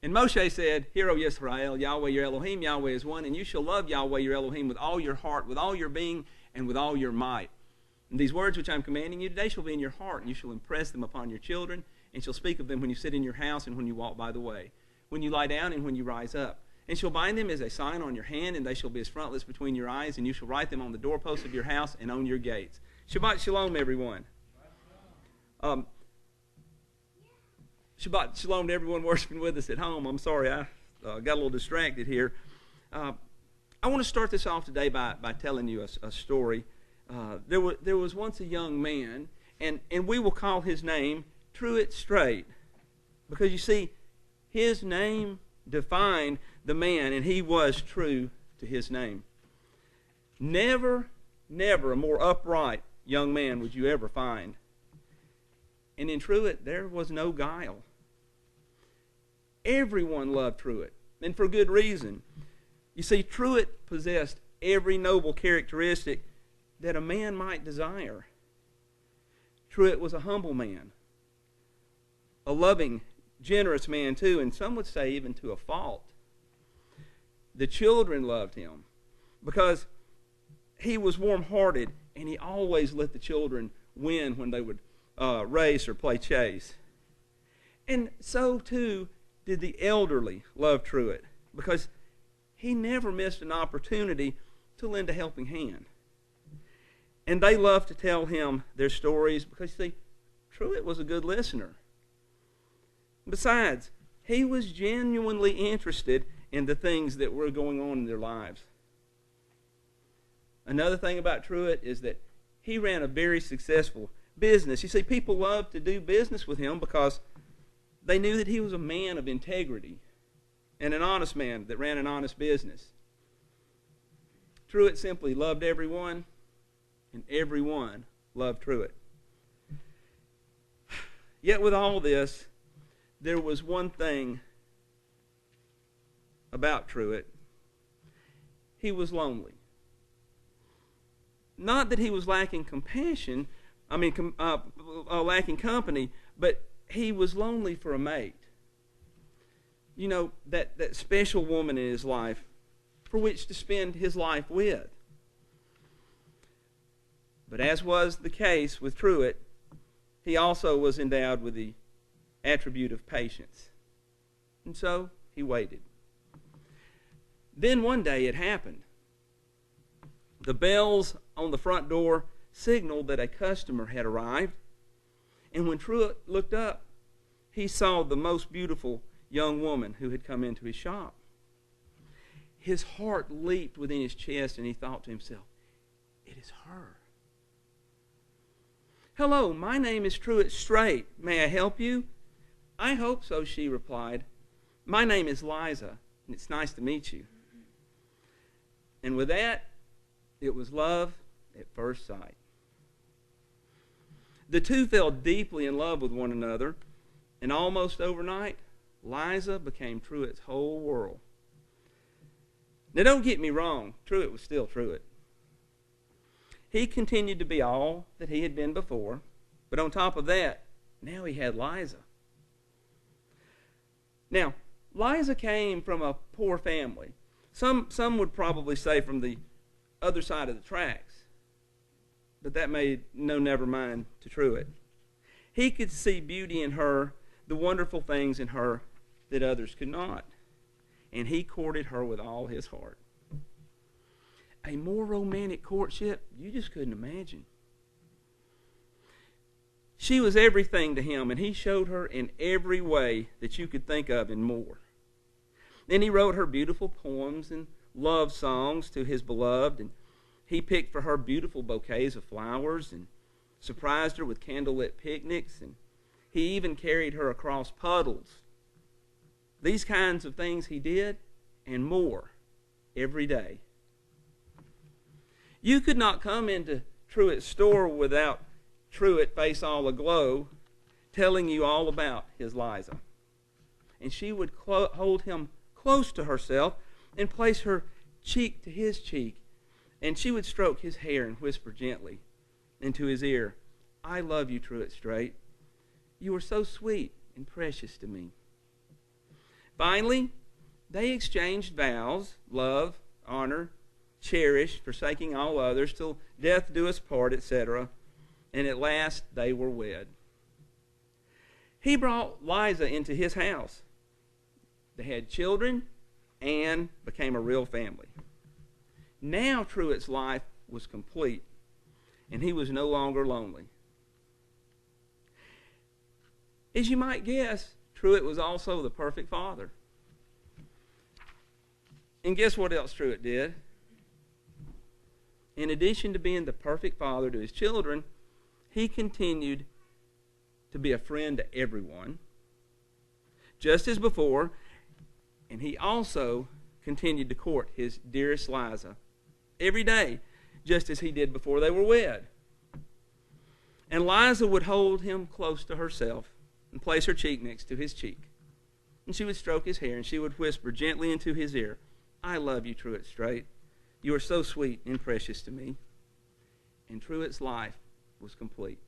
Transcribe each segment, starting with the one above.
And Moshe said, Hear, O Yisrael, Yahweh your Elohim, Yahweh is one, and you shall love Yahweh your Elohim with all your heart, with all your being, and with all your might. And these words which I am commanding you today shall be in your heart, and you shall impress them upon your children, and shall speak of them when you sit in your house and when you walk by the way, when you lie down and when you rise up. And shall bind them as a sign on your hand, and they shall be as frontlets between your eyes, and you shall write them on the doorposts of your house and on your gates. Shabbat Shalom, everyone. Shabbat Shalom to everyone worshiping with us at home. I'm sorry, I got a little distracted here. I want to start this off today by telling you a story. There was once a young man, and we will call his name Truitt Strait, because you see, his name defined the man, and he was true to his name. Never a more upright young man would you ever find. And in Truitt, there was no guile. Everyone loved Truitt, and for good reason. You see, Truitt possessed every noble characteristic that a man might desire. Truitt was a humble man, a loving, generous man too, and some would say even to a fault. The children loved him because he was warm-hearted, and he always let the children win when they would race or play chase. And so too did the elderly love Truitt, because he never missed an opportunity to lend a helping hand. And they loved to tell him their stories because, see, Truitt was a good listener. Besides, he was genuinely interested in the things that were going on in their lives. Another thing about Truitt is that he ran a very successful business. You see, people loved to do business with him because they knew that he was a man of integrity and an honest man that ran an honest business. Truitt simply loved everyone, and everyone loved Truitt. Yet with all this, there was one thing about Truitt. He was lonely. Not that he was lacking compassion, lacking company, but he was lonely for a mate. You know, that special woman in his life for which to spend his life with. But as was the case with Truitt, he also was endowed with the attribute of patience. And so he waited. Then one day it happened. The bells on the front door signaled that a customer had arrived. And when Truitt looked up, he saw the most beautiful young woman who had come into his shop. His heart leaped within his chest, and he thought to himself, it is her. Hello, my name is Truitt Strait. May I help you? I hope so, she replied. My name is Liza, and it's nice to meet you. And with that, it was love at first sight. The two fell deeply in love with one another, and almost overnight, Liza became Truitt's whole world. Now, don't get me wrong, Truitt was still Truitt. He continued to be all that he had been before, but on top of that, now he had Liza. Now, Liza came from a poor family. Some would probably say from the other side of the tracks, but that made no never mind to Truitt. He could see beauty in her, the wonderful things in her that others could not. And he courted her with all his heart. A more romantic courtship you just couldn't imagine. She was everything to him, and he showed her in every way that you could think of and more. Then he wrote her beautiful poems and love songs to his beloved, and he picked for her beautiful bouquets of flowers and surprised her with candlelit picnics, and he even carried her across puddles. These kinds of things he did, and more, every day. You could not come into Truitt's store without Truitt, face all aglow, telling you all about his Liza. And she would hold him close to herself and place her cheek to his cheek. And she would stroke his hair and whisper gently into his ear, I love you, Truitt Strait. You are so sweet and precious to me. Finally, they exchanged vows, love, honor, cherish, forsaking all others, till death do us part, etc. And at last they were wed. He brought Liza into his house. They had children and became a real family. Now Truitt's life was complete, and he was no longer lonely. As you might guess, Truitt was also the perfect father. And guess what else Truitt did? In addition to being the perfect father to his children, he continued to be a friend to everyone, just as before, and he also continued to court his dearest Liza every day, just as he did before they were wed. And Liza would hold him close to herself and place her cheek next to his cheek. And she would stroke his hair, and she would whisper gently into his ear, "I love you, Truitt Strait. You are so sweet and precious to me." And Truitt's life was complete.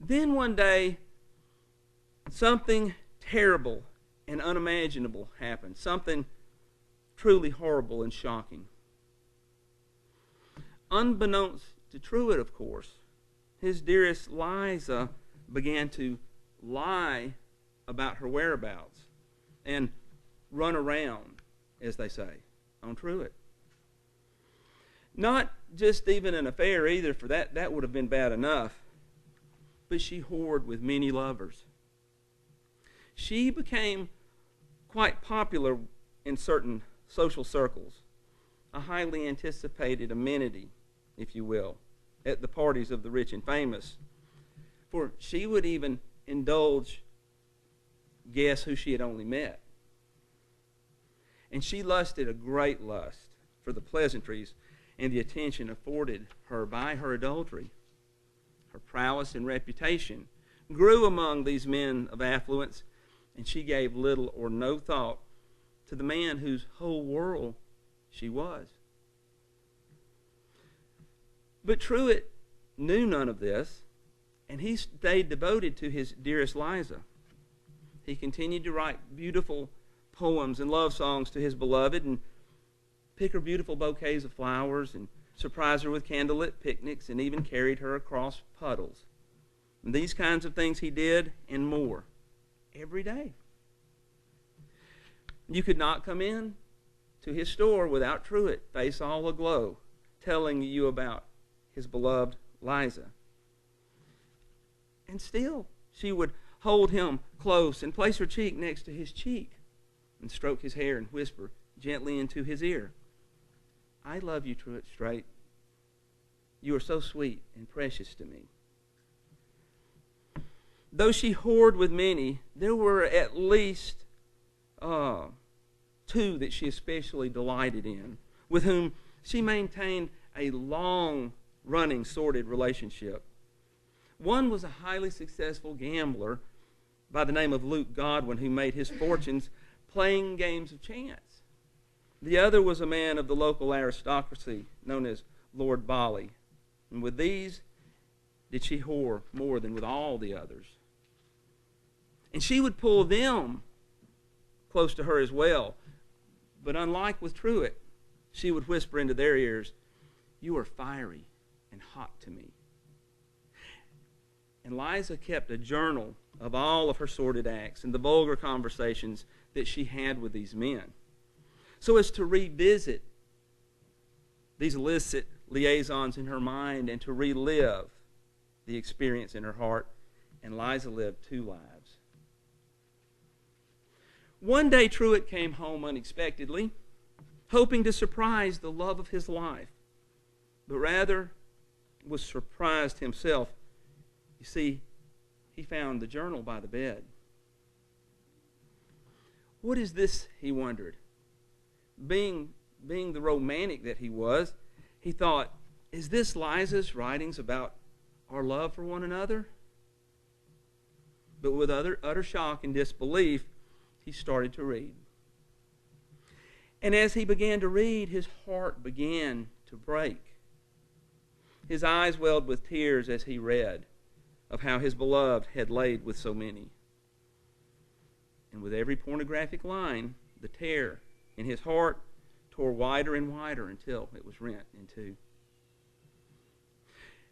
Then one day, something terrible and unimaginable happened. Something truly horrible and shocking. Unbeknownst to Truitt, of course, his dearest Liza began to lie about her whereabouts and run around, as they say, on Truitt. Not just even an affair either, for that would have been bad enough, but she whored with many lovers. She became quite popular in certain social circles, a highly anticipated amenity, if you will, at the parties of the rich and famous. For she would even indulge guests who she had only met. And she lusted a great lust for the pleasantries and the attention afforded her by her adultery. Her prowess and reputation grew among these men of affluence, and she gave little or no thought to the man whose whole world she was. But Truitt knew none of this, and he stayed devoted to his dearest Liza. He continued to write beautiful poems and love songs to his beloved, and pick her beautiful bouquets of flowers, and surprise her with candlelit picnics, and even carried her across puddles. And these kinds of things he did, and more, every day. You could not come in to his store without Truitt, face all aglow, telling you about his beloved Liza. And still, she would hold him close and place her cheek next to his cheek and stroke his hair and whisper gently into his ear, "I love you, Truitt Strait. You are so sweet and precious to me." Though she whored with many, there were at least two that she especially delighted in, with whom she maintained a long-running sordid relationship. One was a highly successful gambler by the name of Luke Godwin, who made his fortunes playing games of chance. The other was a man of the local aristocracy known as Lord Bolly, and with these did she whore more than with all the others. And she would pull them close to her as well, but unlike with Truitt, she would whisper into their ears, "You are fiery and hot to me." And Liza kept a journal of all of her sordid acts and the vulgar conversations that she had with these men, so as to revisit these illicit liaisons in her mind and to relive the experience in her heart. And Liza lived two lives. One day Truitt came home unexpectedly, hoping to surprise the love of his life, but rather was surprised himself. You see, he found the journal by the bed. What is this, he wondered. Being the romantic that he was, he thought, is this Liza's writings about our love for one another? But with utter shock and disbelief, he started to read. And as he began to read, his heart began to break. His eyes welled with tears as he read of how his beloved had laid with so many. And with every pornographic line, the tear in his heart tore wider and wider until it was rent in two.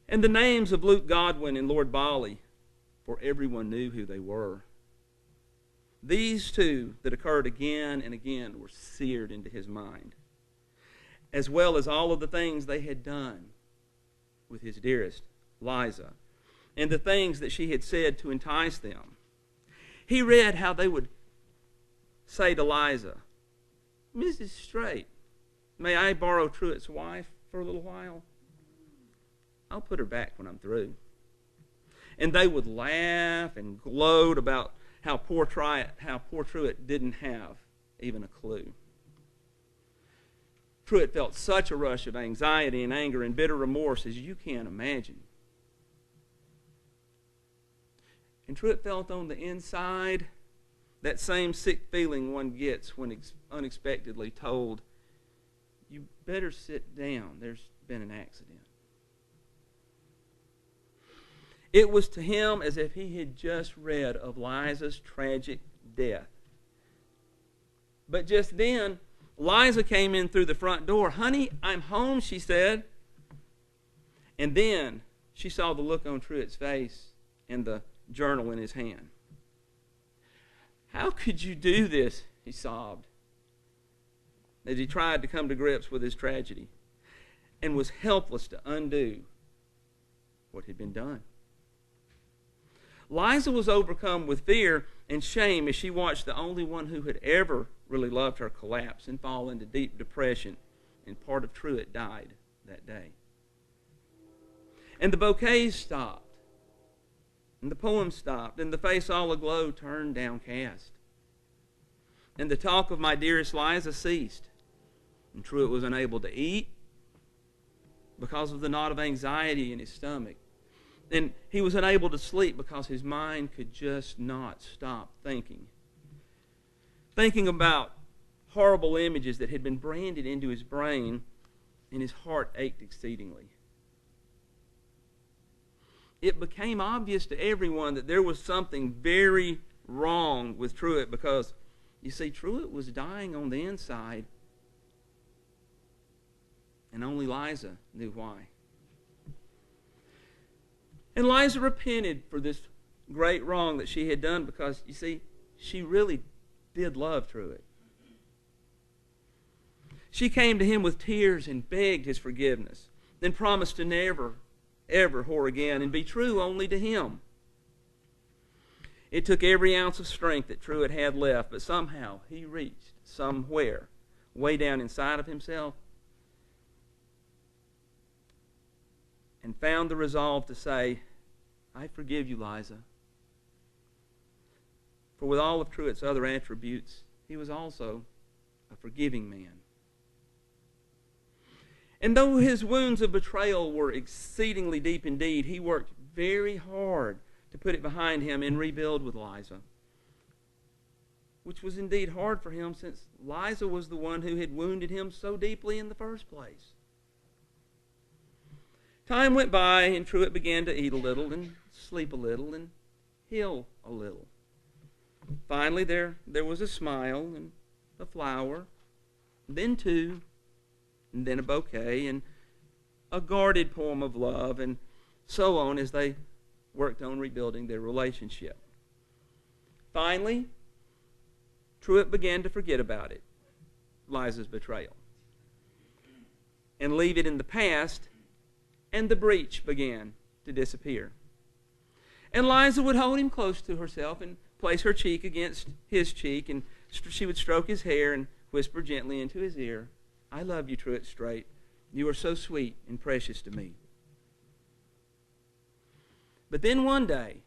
And the names of Luke Godwin and Lord Bali, for everyone knew who they were. These two that occurred again and again were seared into his mind, as well as all of the things they had done with his dearest, Liza, and the things that she had said to entice them. He read how they would say to Liza, "Mrs. Strait, may I borrow Truitt's wife for a little while? I'll put her back when I'm through." And they would laugh and gloat about how poor Truitt didn't have even a clue. Truitt felt such a rush of anxiety and anger and bitter remorse as you can't imagine. And Truitt felt on the inside that same sick feeling one gets when unexpectedly told, "You better sit down, there's been an accident." It was to him as if he had just read of Liza's tragic death. But just then, Liza came in through the front door. "Honey, I'm home," she said. And then she saw the look on Truitt's face and the journal in his hand. "How could you do this?" he sobbed, as he tried to come to grips with his tragedy and was helpless to undo what had been done. Liza was overcome with fear and shame as she watched the only one who had ever really loved her collapse and fall into deep depression, and part of Truitt died that day. And the bouquets stopped, and the poem stopped, and the face all aglow turned downcast. And the talk of my dearest Liza ceased, and Truitt was unable to eat because of the knot of anxiety in his stomach. And he was unable to sleep because his mind could just not stop thinking about horrible images that had been branded into his brain, and his heart ached exceedingly. It became obvious to everyone that there was something very wrong with Truitt because, you see, Truitt was dying on the inside, and only Liza knew why. And Liza repented for this great wrong that she had done because, you see, she really did love Truitt. She came to him with tears and begged his forgiveness, then promised to never, ever whore again and be true only to him. It took every ounce of strength that Truitt had left, but somehow he reached somewhere way down inside of himself and found the resolve to say, "I forgive you, Liza." For with all of Truitt's other attributes, he was also a forgiving man. And though his wounds of betrayal were exceedingly deep indeed, he worked very hard to put it behind him and rebuild with Liza, which was indeed hard for him since Liza was the one who had wounded him so deeply in the first place. Time went by, and Truitt began to eat a little and sleep a little and heal a little. Finally, there was a smile and a flower, then two, and then a bouquet, and a guarded poem of love, and so on as they worked on rebuilding their relationship. Finally, Truitt began to forget about it, Liza's betrayal, and leave it in the past, and the breach began to disappear. And Liza would hold him close to herself and place her cheek against his cheek, and she would stroke his hair and whisper gently into his ear, "I love you, Truitt Strait. You are so sweet and precious to me." But then one day,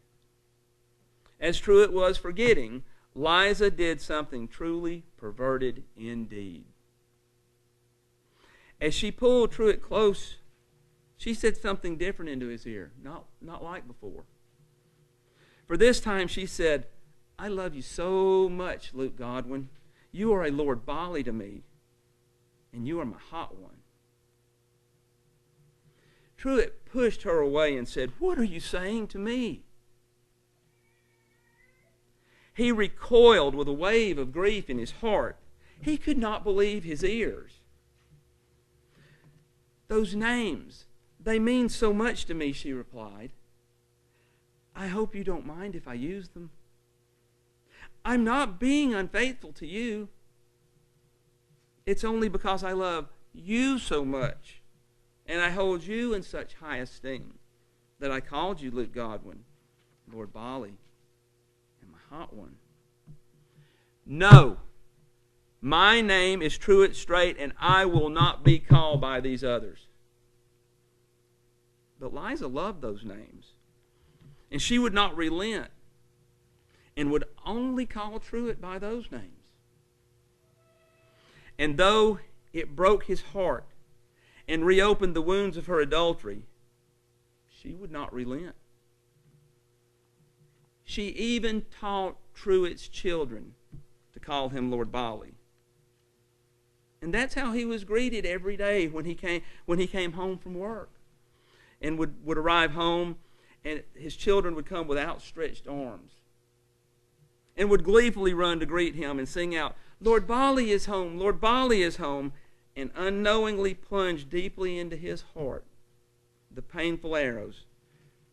as Truitt was forgetting, Liza did something truly perverted indeed. As she pulled Truitt close, she said something different into his ear, not like before. For this time she said, "I love you so much, Luke Godwin. You are a Lord Bali to me, and you are my hot one." Truitt pushed her away and said, "What are you saying to me?" He recoiled with a wave of grief in his heart. He could not believe his ears. Those names, they mean so much to me, she replied. I hope you don't mind if I use them. I'm not being unfaithful to you. It's only because I love you so much, and I hold you in such high esteem, that I called you Luke Godwin, Lord Bali, and my hot one. No, my name is Truitt Strait, and I will not be called by these others. But Liza loved those names, and she would not relent, and would only call Truitt by those names. And though it broke his heart and reopened the wounds of her adultery, she would not relent. She even taught Truitt's children to call him Lord Bali. And that's how he was greeted every day when he came home from work. And would arrive home, and his children would come with outstretched arms and would gleefully run to greet him and sing out, Lord Bali is home, Lord Bali is home, and unknowingly plunge deeply into his heart the painful arrows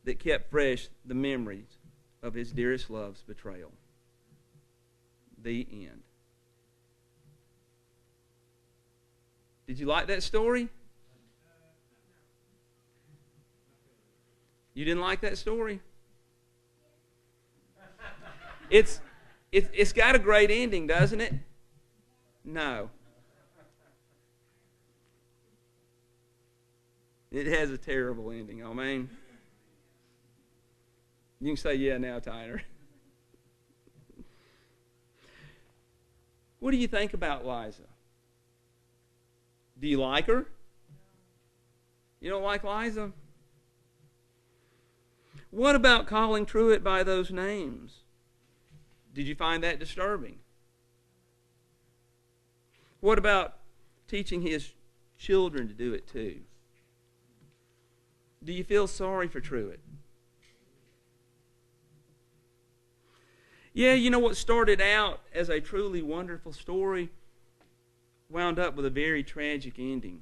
that kept fresh the memories of his dearest love's betrayal. The end. Did you like that story? You didn't like that story? It's got a great ending, doesn't it? No. It has a terrible ending, I mean. You can say yeah now, Tyler. What do you think about Liza? Do you like her? You don't like Liza? What about calling Truitt by those names? Did you find that disturbing? What about teaching his children to do it too? Do you feel sorry for Truitt? Yeah, you know what started out as a truly wonderful story wound up with a very tragic ending.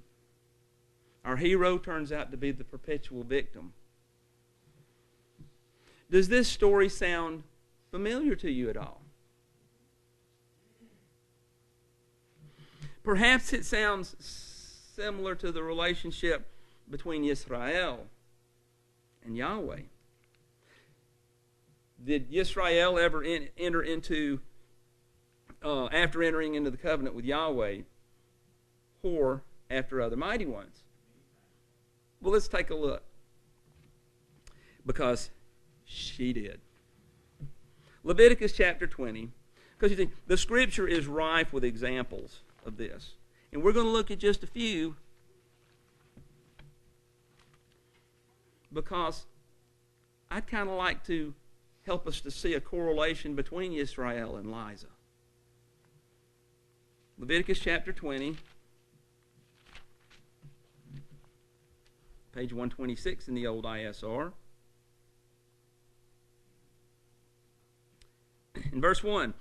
Our hero turns out to be the perpetual victim. Does this story sound familiar to you at all? Perhaps it sounds similar to the relationship between Israel and Yahweh. Did Israel ever enter into, after entering into the covenant with Yahweh, whore after other mighty ones? Well, let's take a look. Because she did. Leviticus chapter 20. Because you see, the scripture is rife with examples of this. And we're going to look at just a few because I'd kind of like to help us to see a correlation between Israel and Liza. Leviticus chapter 20, page 126 in the old ISR. In verse 1,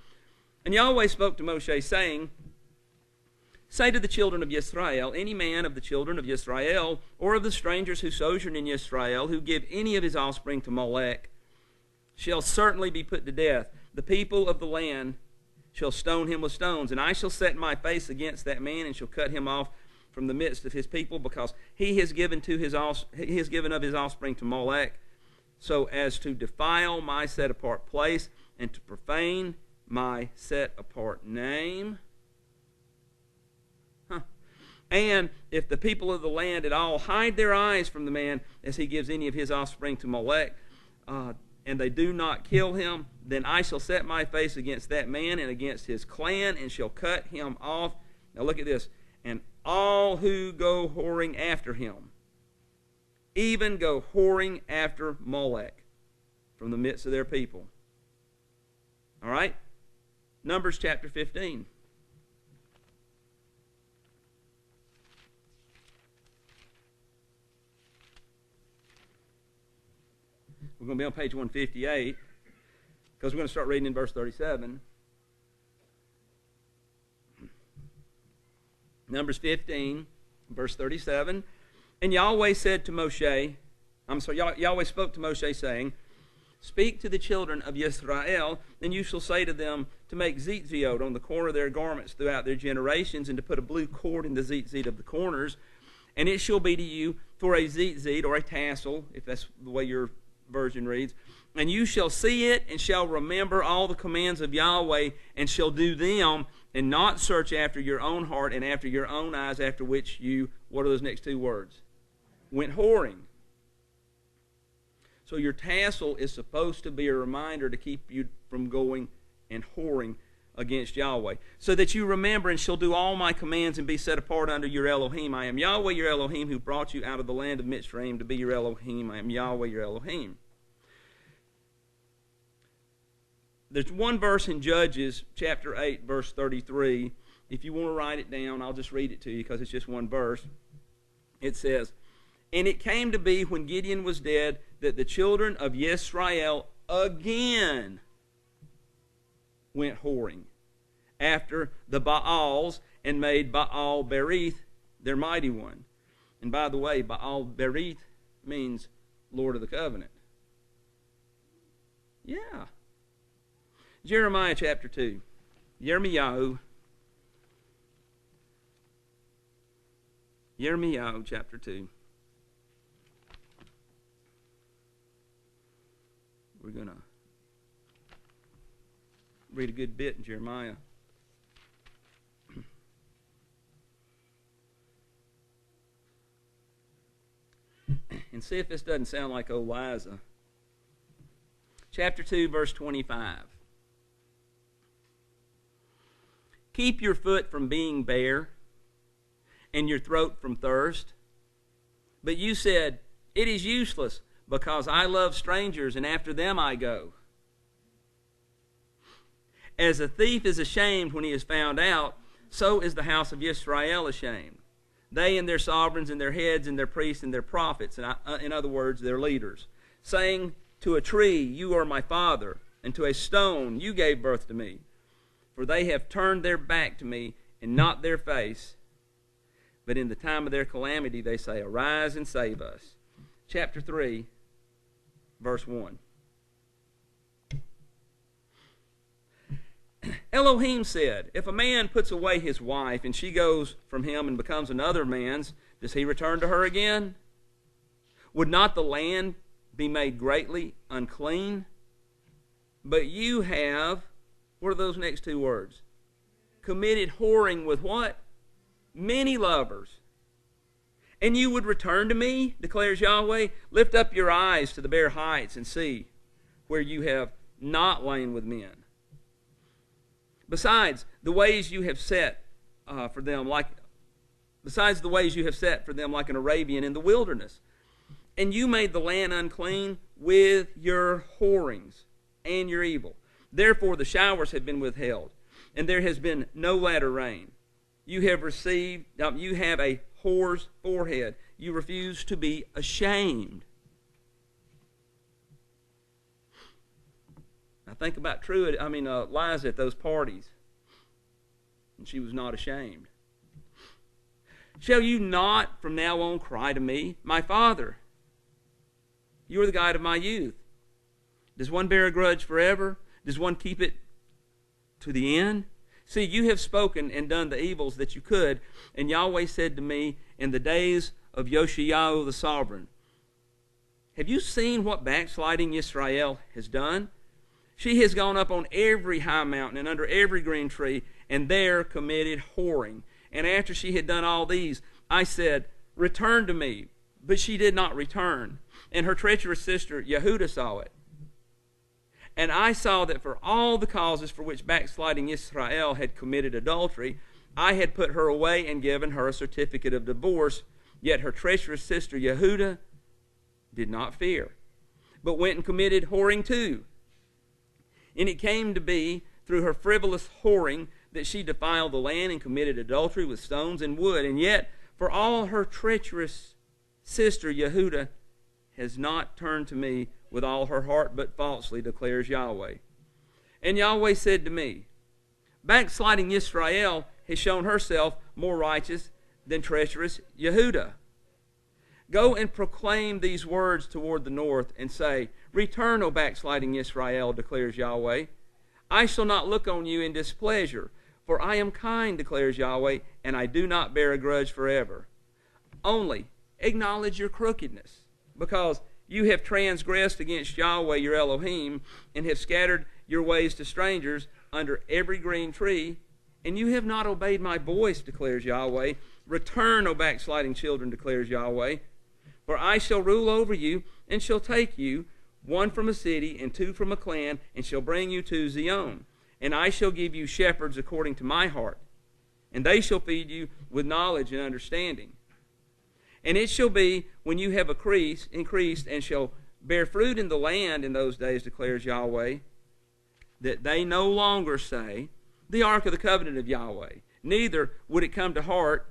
and Yahweh spoke to Moshe, saying, say to the children of Israel, any man of the children of Israel, or of the strangers who sojourn in Israel, who give any of his offspring to Molech, shall certainly be put to death. The people of the land shall stone him with stones, and I shall set my face against that man, and shall cut him off from the midst of his people, because he has given of his offspring to Molech, so as to defile my set apart place, and to profane my set apart name. And if the people of the land at all hide their eyes from the man as he gives any of his offspring to Molech, and they do not kill him, then I shall set my face against that man and against his clan, and shall cut him off. Now look at this. And all who go whoring after him, even go whoring after Molech from the midst of their people. All right? Numbers chapter 15. We're going to be on page 158 because we're going to start reading in verse 37. Numbers 15, verse 37. And Yahweh said to Moshe, Yahweh spoke to Moshe, saying, speak to the children of Yisrael, and you shall say to them to make tzitzit on the corner of their garments throughout their generations, and to put a blue cord in the tzitzit of the corners. And it shall be to you for a tzitzit, or a tassel, if that's the way your version reads. And you shall see it, and shall remember all the commands of Yahweh, and shall do them, and not search after your own heart and after your own eyes, after which you, what are those next two words? Went whoring. So your tassel is supposed to be a reminder to keep you from going and whoring against Yahweh, so that you remember and shall do all my commands and be set apart under your Elohim. I am Yahweh your Elohim, who brought you out of the land of Mitzrayim to be your Elohim. I am Yahweh your Elohim. There's one verse in Judges chapter 8, verse 33. If you want to write it down, I'll just read it to you because it's just one verse. It says, and it came to be when Gideon was dead that the children of Yisrael again went whoring after the Baals and made Baal Berith their mighty one. And by the way, Baal Berith means Lord of the Covenant. Yeah. Jeremiah chapter 2. Yirmiyahu chapter 2. We're going to read a good bit in Jeremiah. And see if this doesn't sound like old Liza. Chapter 2, verse 25. Keep your foot from being bare, and your throat from thirst. But you said, it is useless, because I love strangers, and after them I go. As a thief is ashamed when he is found out, so is the house of Yisrael ashamed. They and their sovereigns and their heads and their priests and their prophets, and in other words, their leaders, saying to a tree, you are my father, and to a stone, you gave birth to me. For they have turned their back to me and not their face. But in the time of their calamity they say, arise and save us. Chapter 3, verse 1. Elohim said, if a man puts away his wife and she goes from him and becomes another man's, does he return to her again? Would not the land be made greatly unclean? But you have, what are those next two words? Committed whoring with what? Many lovers. And you would return to me, declares Yahweh. Lift up your eyes to the bare heights and see where you have not lain with men. Besides the ways you have set for them like an Arabian in the wilderness. And you made the land unclean with your whorings and your evil. Therefore the showers have been withheld, and there has been no latter rain. You have a whore's forehead. You refuse to be ashamed. Now think about Liza at those parties. And she was not ashamed. Shall you not from now on cry to me, my father? You are the guide of my youth. Does one bear a grudge forever? Does one keep it to the end? See, you have spoken and done the evils that you could, and Yahweh said to me in the days of Yoshiyahu the sovereign, have you seen what backsliding Yisrael has done? She has gone up on every high mountain and under every green tree, and there committed whoring. And after she had done all these, I said, return to me. But she did not return. And her treacherous sister Yehudah saw it. And I saw that for all the causes for which backsliding Israel had committed adultery, I had put her away and given her a certificate of divorce. Yet her treacherous sister Yehudah did not fear, but went and committed whoring too. And it came to be through her frivolous whoring that she defiled the land and committed adultery with stones and wood. And yet, for all her treacherous sister Yehudah has not turned to me with all her heart, but falsely, declares Yahweh. And Yahweh said to me, backsliding Israel has shown herself more righteous than treacherous Yehudah. Go and proclaim these words toward the north and say, return, O backsliding Israel, declares Yahweh. I shall not look on you in displeasure, for I am kind, declares Yahweh, and I do not bear a grudge forever. Only acknowledge your crookedness, because you have transgressed against Yahweh your Elohim, and have scattered your ways to strangers under every green tree, and you have not obeyed my voice, declares Yahweh. Return, O backsliding children, declares Yahweh. For I shall rule over you, and shall take you, one from a city, and two from a clan, and shall bring you to Zion. And I shall give you shepherds according to my heart, and they shall feed you with knowledge and understanding. And it shall be, when you have increased, and shall bear fruit in the land in those days, declares Yahweh, that they no longer say, the ark of the covenant of Yahweh. Neither would it come to heart,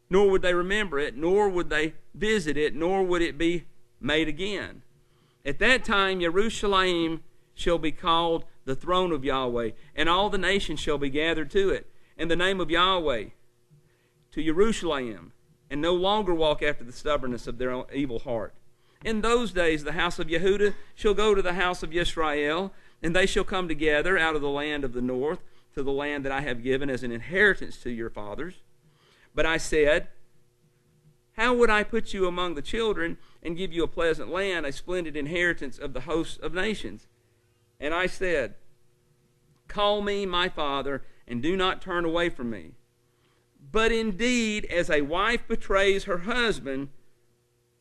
nor would they remember it, nor would they visit it, nor would it be made again. At that time Jerusalem shall be called the throne of Yahweh, and all the nations shall be gathered to it, and the name of Yahweh to Jerusalem, and no longer walk after the stubbornness of their evil heart. In those days the house of Yehudah shall go to the house of Israel, and they shall come together out of the land of the north to the land that I have given as an inheritance to your fathers. But I said, how would I put you among the children and give you a pleasant land, a splendid inheritance of the hosts of nations? And I said, call me my father, and do not turn away from me. But indeed, as a wife betrays her husband,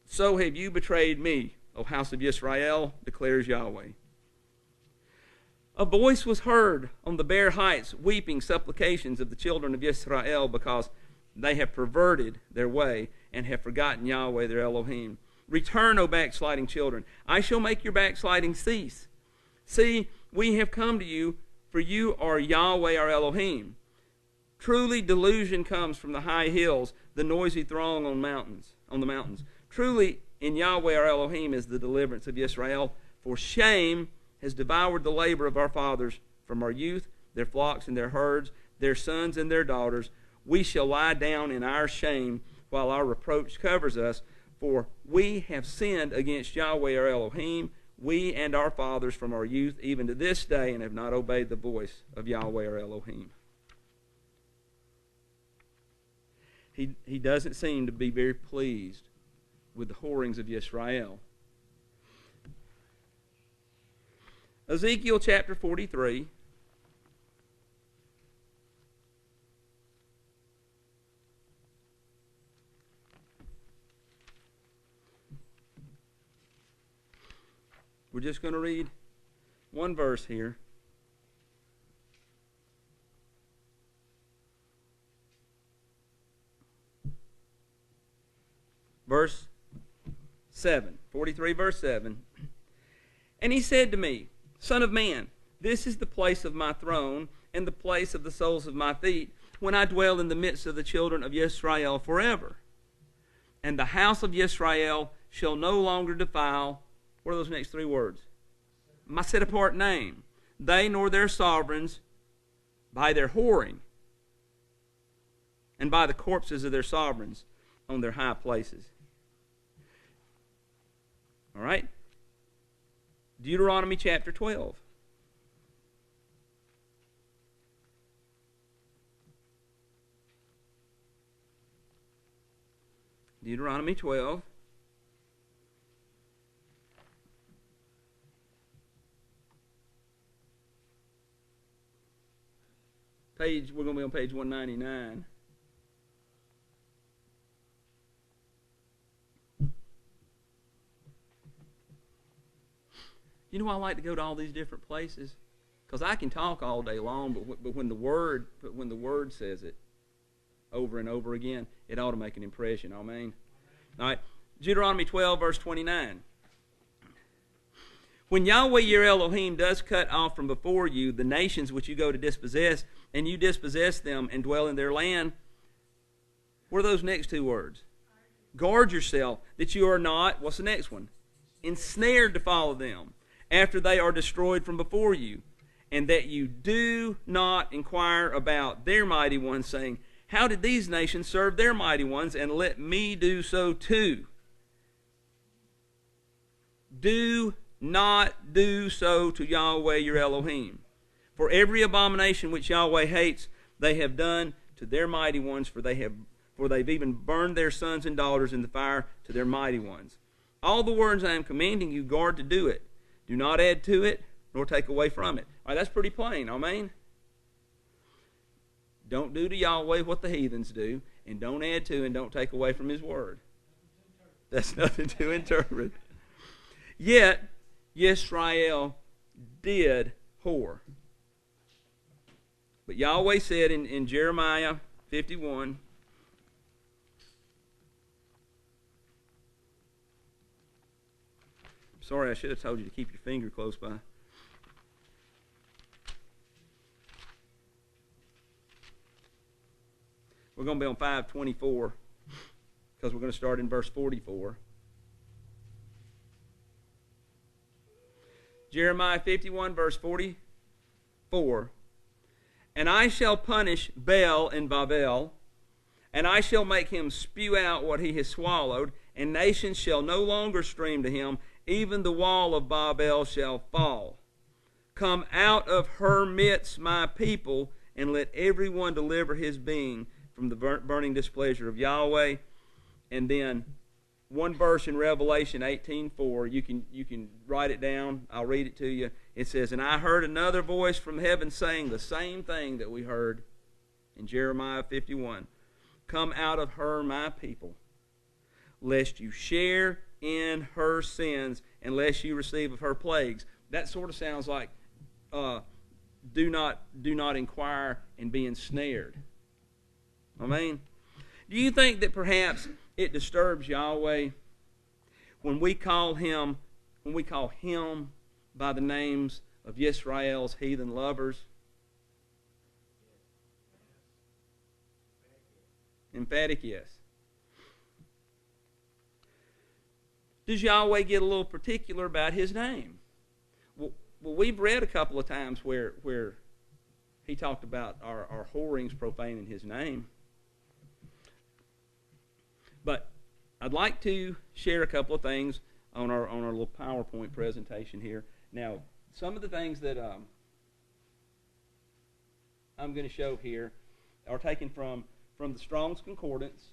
so have you betrayed me, O house of Israel, declares Yahweh. A voice was heard on the bare heights, weeping supplications of the children of Israel, because they have perverted their way and have forgotten Yahweh their Elohim. Return, O backsliding children. I shall make your backsliding cease. See, we have come to you, for you are Yahweh our Elohim. Truly delusion comes from the high hills, the noisy throng on the mountains. Truly in Yahweh our Elohim is the deliverance of Israel, for shame has devoured the labor of our fathers from our youth, their flocks and their herds, their sons and their daughters. We shall lie down in our shame while our reproach covers us, for we have sinned against Yahweh our Elohim, we and our fathers from our youth, even to this day, and have not obeyed the voice of Yahweh our Elohim. He doesn't seem to be very pleased with the whorings of Israel. Ezekiel chapter 43. We're just going to read one verse here. Verse 7, 43 verse 7. And he said to me, Son of man, this is the place of my throne and the place of the soles of my feet, when I dwell in the midst of the children of Israel forever. And the house of Israel shall no longer defile, what are those next three words? My set apart name. They nor their sovereigns, by their whoring, and by the corpses of their sovereigns on their high places. All right? Deuteronomy chapter 12. Deuteronomy 12. We're going to be on page 199. You know why I like to go to all these different places? Because I can talk all day long, but when the word says it over and over again, it ought to make an impression. Amen. All right, Deuteronomy 12, verse 29. When Yahweh your Elohim does cut off from before you the nations which you go to dispossess, and you dispossess them and dwell in their land, what are those next two words? Guard yourself that you are not, what's the next one? Ensnared to follow them, after they are destroyed from before you. and that you do not inquire about their mighty ones, saying, how did these nations serve their mighty ones, and let me do so too. Do not do so to Yahweh your Elohim. For every abomination which Yahweh hates, they have done to their mighty ones, for they've even burned their sons and daughters in the fire to their mighty ones. All the words I am commanding you, guard to do it. Do not add to it, nor take away from it. All right, that's pretty plain, amen? Don't do to Yahweh what the heathens do, and don't add to and don't take away from his word. That's nothing to interpret. Yet, Yisrael did whore. But Yahweh said in Jeremiah 51, sorry, I should have told you to keep your finger close by. We're going to be on 524 because we're going to start in verse 44. Jeremiah 51, verse 44. And I shall punish Bel in Babel, and I shall make him spew out what he has swallowed, and nations shall no longer stream to him. Even the wall of Babel shall fall. Come out of her midst, my people, and let everyone deliver his being from the burning displeasure of Yahweh. And then one verse in Revelation 18:4, you can write it down. I'll read it to you. It says, and I heard another voice from heaven saying the same thing that we heard in Jeremiah 51. Come out of her, my people, lest you share in her sins, and lest you receive of her plagues. That sort of sounds like do not inquire and be ensnared. I mean, do you think that perhaps it disturbs Yahweh when we call him by the names of Yisrael's heathen lovers? Emphatic yes. Does Yahweh get a little particular about his name? Well, we've read a couple of times where he talked about our whorings profaning his name. But I'd like to share a couple of things on our little PowerPoint presentation here. Now, some of the things that I'm going to show here are taken from the Strong's Concordance,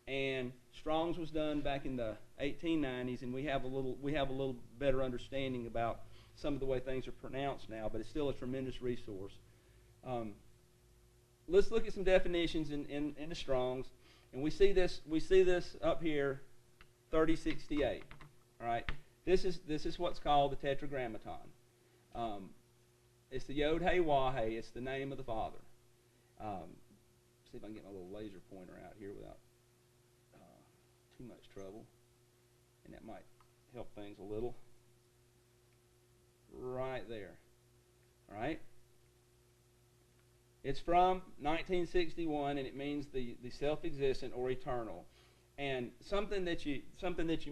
and Strong's was done back in the 1890s, and we have a little better understanding about some of the way things are pronounced now, but it's still a tremendous resource. Let's look at some definitions in the Strong's. And we see this up here, 3068. All right, this is what's called the Tetragrammaton. It's the Yod Hey Wah Hey. It's the name of the Father. See if I can get my little laser pointer out here without too much trouble, and that might help things a little. Right there. All right. It's from 1961, and it means the self-existent or eternal. And something that you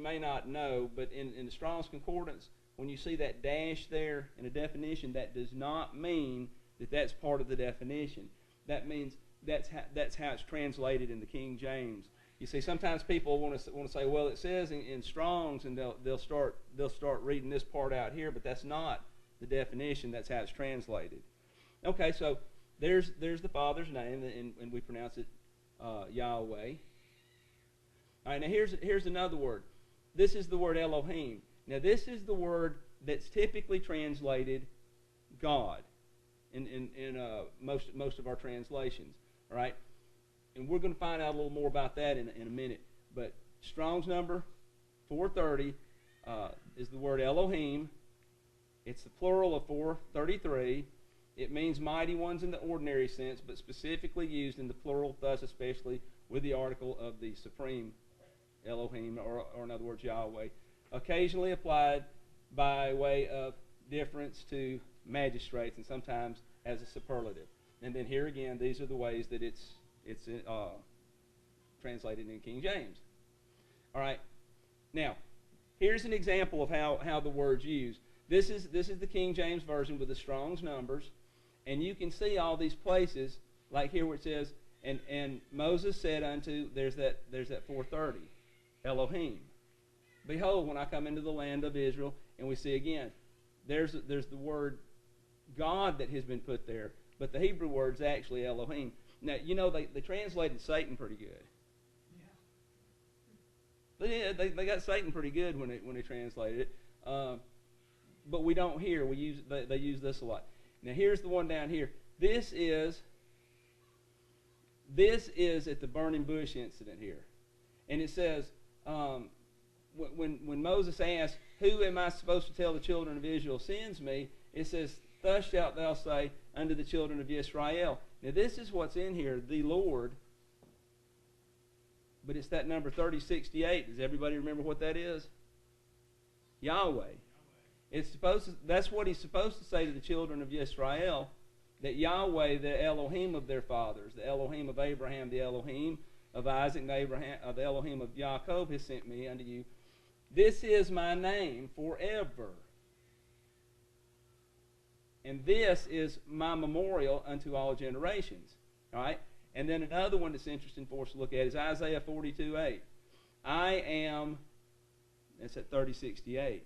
may not know, but in the Strong's Concordance, when you see that dash there in a definition, that does not mean that that's part of the definition. That means that's how it's translated in the King James. You see, sometimes people want to say, well, it says in Strong's, and they'll start reading this part out here, but that's not the definition. That's how it's translated. Okay, so there's the Father's name, and we pronounce it Yahweh. All right, now here's another word. This is the word Elohim. Now this is the word that's typically translated God in most of our translations. All right, and we're going to find out a little more about that in a minute. But Strong's number 430 is the word Elohim. It's the plural of 433. It means mighty ones in the ordinary sense, but specifically used in the plural, thus especially with the article of the supreme Elohim, or in other words, Yahweh. Occasionally applied by way of difference to magistrates, and sometimes as a superlative. And then here again, these are the ways that it's translated in King James. All right. Now, here's an example of how the word's used. This is the King James Version with the Strong's numbers. And you can see all these places, like here where it says, and Moses said unto, there's that 430, Elohim. Behold, when I come into the land of Israel, and we see again, there's the word God that has been put there, but the Hebrew word's actually Elohim. Now, you know, they translated Satan pretty good. Yeah. They got Satan pretty good when they translated it. But we don't here. They use this a lot. Now, here's the one down here. This is at the burning bush incident here. And it says, when Moses asked, who am I supposed to tell the children of Israel sends me? It says, thus shalt thou say unto the children of Israel. Now, this is what's in here, the Lord. But it's that number 3068. Does everybody remember what that is? Yahweh. That's what he's supposed to say to the children of Israel, that Yahweh, the Elohim of their fathers, the Elohim of Abraham, the Elohim of Isaac, the Elohim of Jacob has sent me unto you. This is my name forever. And this is my memorial unto all generations. All right? And then another one that's interesting for us to look at is Isaiah 42:8. I am, that's at 3068.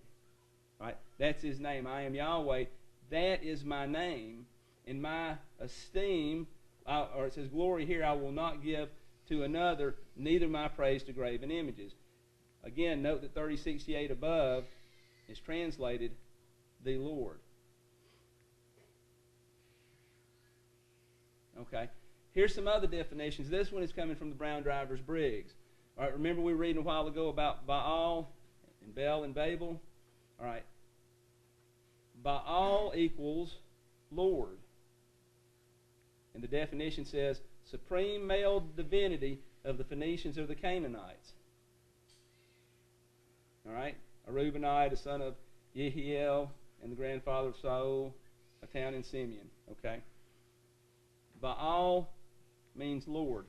Right? That's his name. I am Yahweh. That is my name. In my esteem, or it says, glory here I will not give to another, neither my praise to graven images. Again, note that 3068 above is translated the Lord. Okay. Here's some other definitions. This one is coming from the Brown Drivers Briggs. All right, remember we were reading a while ago about Baal and Bel and Babel? All right. Baal equals Lord. And the definition says, supreme male divinity of the Phoenicians or the Canaanites. All right? A Reubenite, a son of Yehiel, and the grandfather of Saul, a town in Simeon. Okay? Baal means Lord.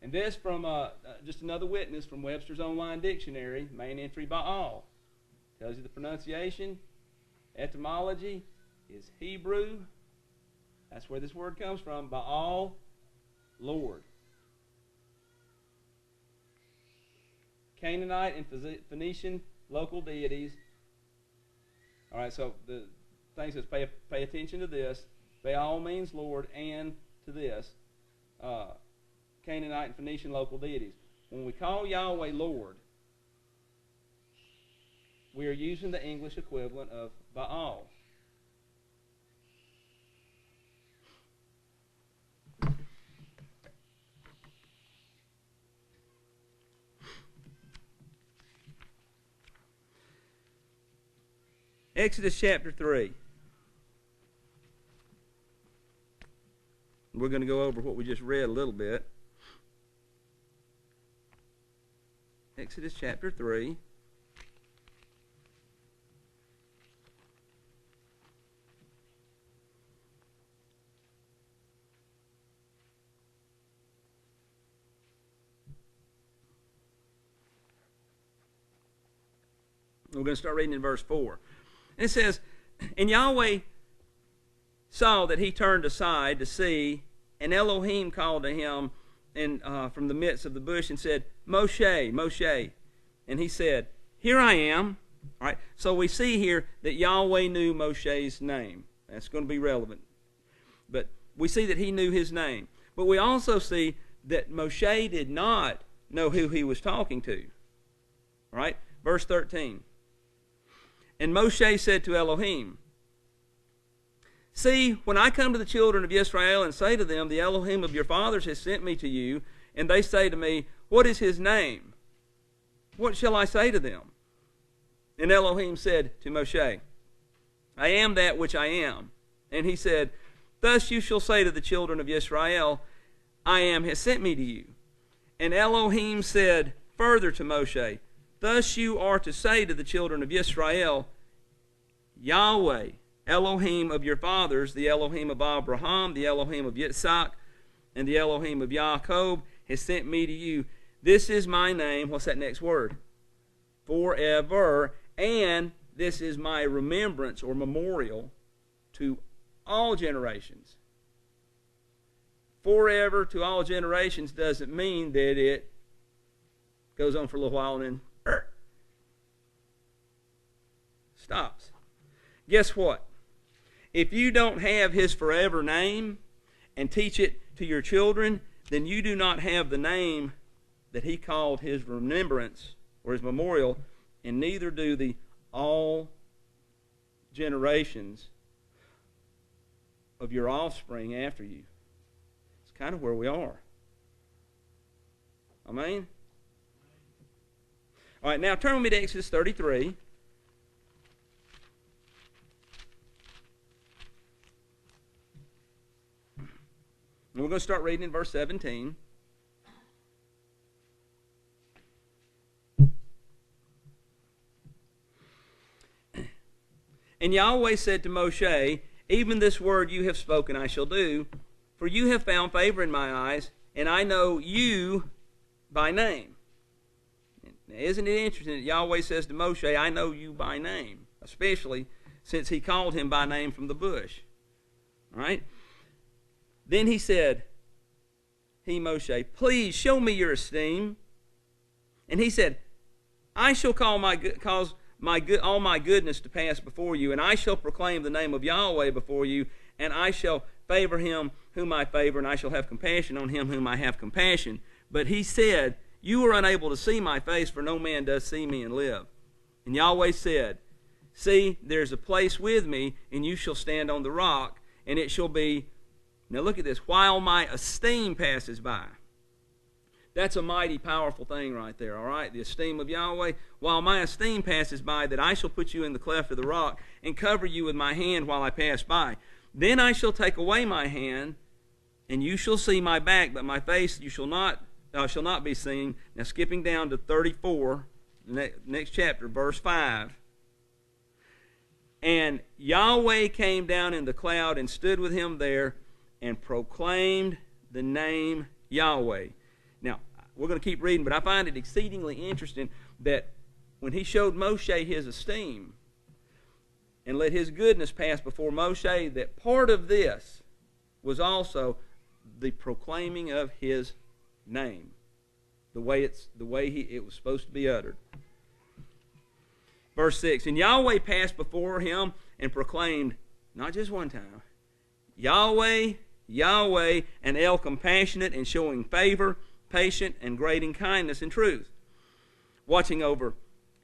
And this from just another witness from Webster's Online Dictionary, main entry Baal. Tells you the pronunciation, etymology is Hebrew. That's where this word comes from. Baal, Lord. Canaanite and Phoenician local deities. All right, so the thing says pay attention to this. Baal means Lord, and to this, Canaanite and Phoenician local deities. When we call Yahweh Lord, we are using the English equivalent of Baal. Exodus chapter 3. We're going to go over what we just read a little bit. Exodus chapter 3. We're going to start reading in verse 4. And it says, and Yahweh saw that he turned aside to see, and Elohim called to him from the midst of the bush and said, Moshe, Moshe. And he said, here I am. All right. So we see here that Yahweh knew Moshe's name. That's going to be relevant. But we see that he knew his name. But we also see that Moshe did not know who he was talking to. All right. Verse 13. And Moshe said to Elohim, see, when I come to the children of Israel and say to them, the Elohim of your fathers has sent me to you, and they say to me, what is his name? What shall I say to them? And Elohim said to Moshe, I am that which I am. And he said, thus you shall say to the children of Israel, I am has sent me to you. And Elohim said further to Moshe, thus you are to say to the children of Israel, Yahweh, Elohim of your fathers, the Elohim of Abraham, the Elohim of Yitzhak, and the Elohim of Jacob, has sent me to you. This is my name. What's that next word? Forever. And this is my remembrance or memorial to all generations. Forever to all generations doesn't mean that it goes on for a little while and then stops. Guess what? If you don't have his forever name and teach it to your children, then you do not have the name that he called his remembrance or his memorial, and neither do the all generations of your offspring after you. It's kind of where we are. Amen? All right, now turn with me to Exodus 33. And we're going to start reading in verse 17. And Yahweh said to Moshe, even this word you have spoken I shall do, for you have found favor in my eyes, and I know you by name. Now, isn't it interesting that Yahweh says to Moshe, I know you by name, especially since he called him by name from the bush. All right? Then he said, Moshe, please show me your esteem. And he said, I shall cause all my goodness to pass before you, and I shall proclaim the name of Yahweh before you, and I shall favor him whom I favor, and I shall have compassion on him whom I have compassion. But he said, you are unable to see my face, for no man does see me and live. And Yahweh said, see, there's a place with me, and you shall stand on the rock, and it shall be, now look at this, while my esteem passes by. That's a mighty powerful thing right there, all right? The esteem of Yahweh. While my esteem passes by, that I shall put you in the cleft of the rock and cover you with my hand while I pass by. Then I shall take away my hand, and you shall see my back, but my face you shall not be seen. Now skipping down to 34, next chapter, verse 5. And Yahweh came down in the cloud and stood with him there and proclaimed the name Yahweh. Now, we're going to keep reading, but I find it exceedingly interesting that when he showed Moshe his esteem and let his goodness pass before Moshe, that part of this was also the proclaiming of his name, the way it was supposed to be uttered. Verse 6, and Yahweh passed before him and proclaimed, not just one time, Yahweh, Yahweh, and El compassionate and showing favor, patient and great in kindness and truth, watching over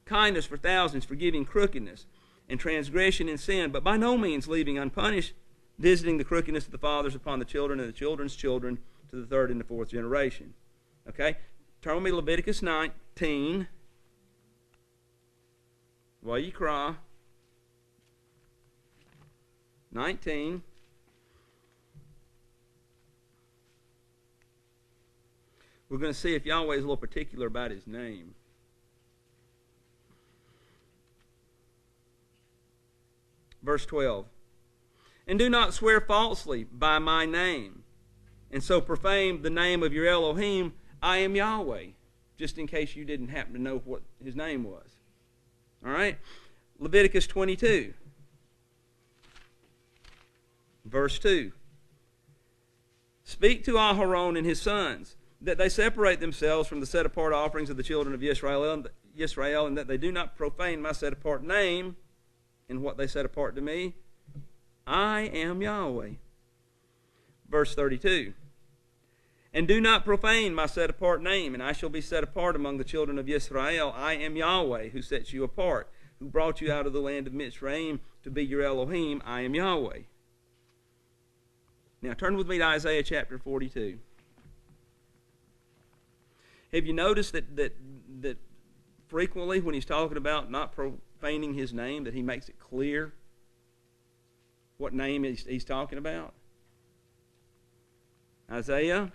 kindness for thousands, forgiving crookedness and transgression and sin, but by no means leaving unpunished, visiting the crookedness of the fathers upon the children and the children's children to the third and the fourth generation. Okay? Turn with me to Leviticus 19. While you cry. 19. We're going to see if Yahweh is a little particular about his name. Verse 12. And do not swear falsely by my name, and so profane the name of your Elohim. I am Yahweh. Just in case you didn't happen to know what his name was. All right? Leviticus 22. Verse 2. Speak to Aharon and his sons, that they separate themselves from the set-apart offerings of the children of Israel, and that they do not profane my set-apart name in what they set apart to me. I am Yahweh. Verse 32. And do not profane my set-apart name, and I shall be set apart among the children of Israel. I am Yahweh, who sets you apart, who brought you out of the land of Mitzrayim to be your Elohim. I am Yahweh. Now turn with me to Isaiah chapter 42. Have you noticed that frequently when he's talking about not profaning his name, that he makes it clear what name he's talking about? Isaiah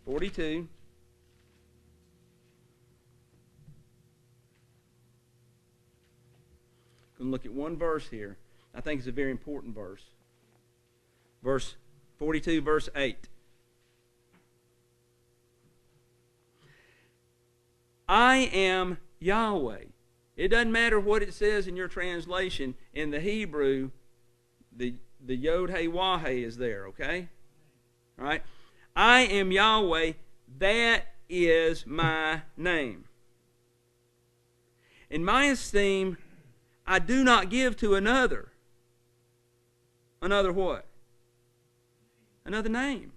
42. Going to look at one verse here. I think it's a very important verse. Verse 42, verse 8. I am Yahweh. It doesn't matter what it says in your translation. In the Hebrew, the Yod He Wah He is there, okay? All right? I am Yahweh. That is my name. In my esteem, I do not give to another. Another what? Another name.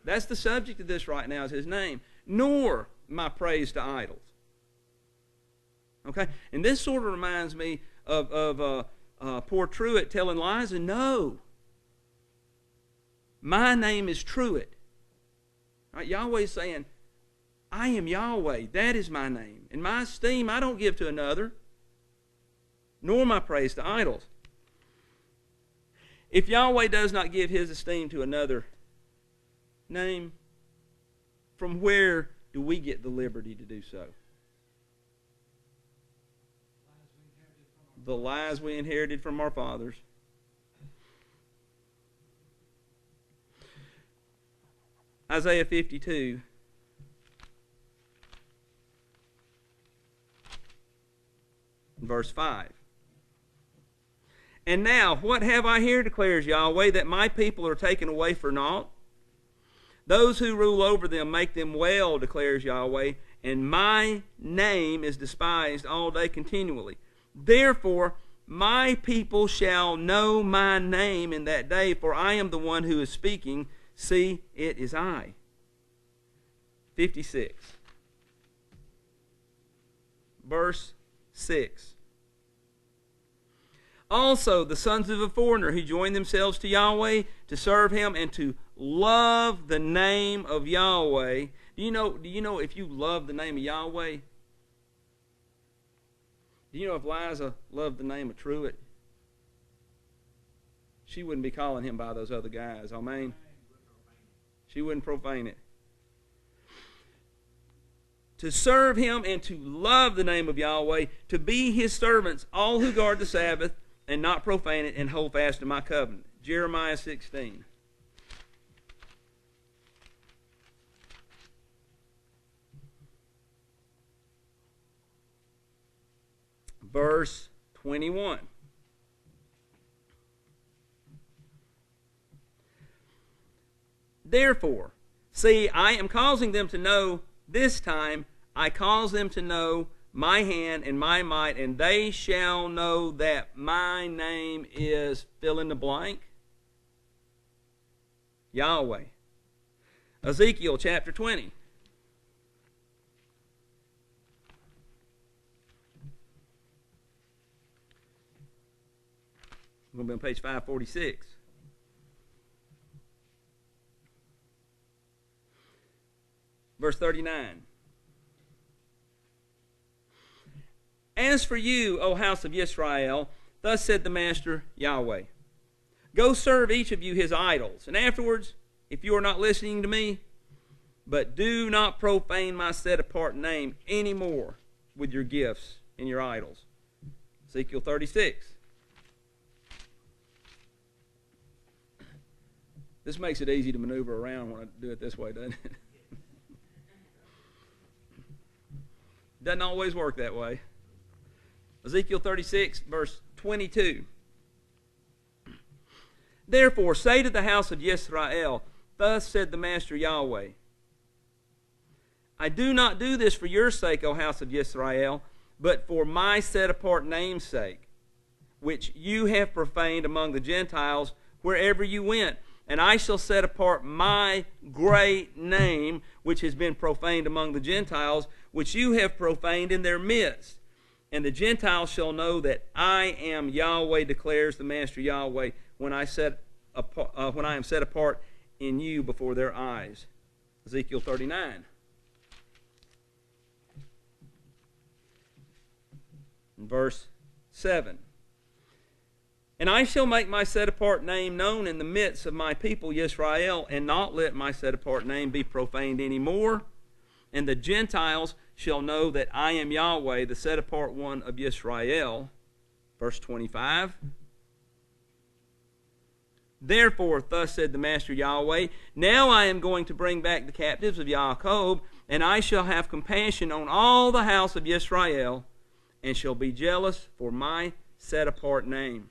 That's the subject of this right now, is his name. Nor my praise to idols. Okay? And this sort of reminds me of poor Truitt telling Liza, no. My name is Truitt. Right? Yahweh's saying, I am Yahweh. That is my name. In my esteem, I don't give to another, nor my praise to idols. If Yahweh does not give his esteem to another name, from where do we get the liberty to do so? The lies we inherited from our fathers. Isaiah 52. Verse 5. And now, what have I here, declares Yahweh, that my people are taken away for naught? Those who rule over them make them well, declares Yahweh, and my name is despised all day continually. Therefore, my people shall know my name in that day, for I am the one who is speaking. See, it is I. 56. Verse 6. Also, the sons of a foreigner who join themselves to Yahweh to serve him and to love the name of Yahweh. Do you know if you love the name of Yahweh? Do you know if Liza loved the name of Truitt, she wouldn't be calling him by those other guys. I mean, she wouldn't profane it. To serve him and to love the name of Yahweh, to be his servants, all who guard the Sabbath and not profane it and hold fast to my covenant. Jeremiah 16. Verse 21. Therefore, see, I am causing them to know this time, I cause them to know my hand and my might, and they shall know that my name is fill in the blank. Yahweh. Ezekiel chapter 20. We're going to be on page 546. Verse 39. As for you, O house of Israel, thus said the Master Yahweh, go serve each of you his idols, and afterwards, if you are not listening to me, but do not profane my set-apart name anymore with your gifts and your idols. Ezekiel 36. This makes it easy to maneuver around when I do it this way, doesn't it? Doesn't always work that way. Ezekiel 36, verse 22. Therefore, say to the house of Israel, thus said the Master Yahweh, I do not do this for your sake, O house of Israel, but for my set-apart name's sake, which you have profaned among the Gentiles wherever you went. And I shall set apart my great name, which has been profaned among the Gentiles, which you have profaned in their midst. And the Gentiles shall know that I am Yahweh, declares the Master Yahweh, when I am set apart in you before their eyes. Ezekiel 39. Verse 7. And I shall make my set-apart name known in the midst of my people Yisrael, and not let my set-apart name be profaned any more. And the Gentiles shall know that I am Yahweh, the set-apart one of Yisrael. Verse 25. Therefore, thus said the Master Yahweh, now I am going to bring back the captives of Yaakov, And I shall have compassion on all the house of Israel, and shall be jealous for my set-apart name.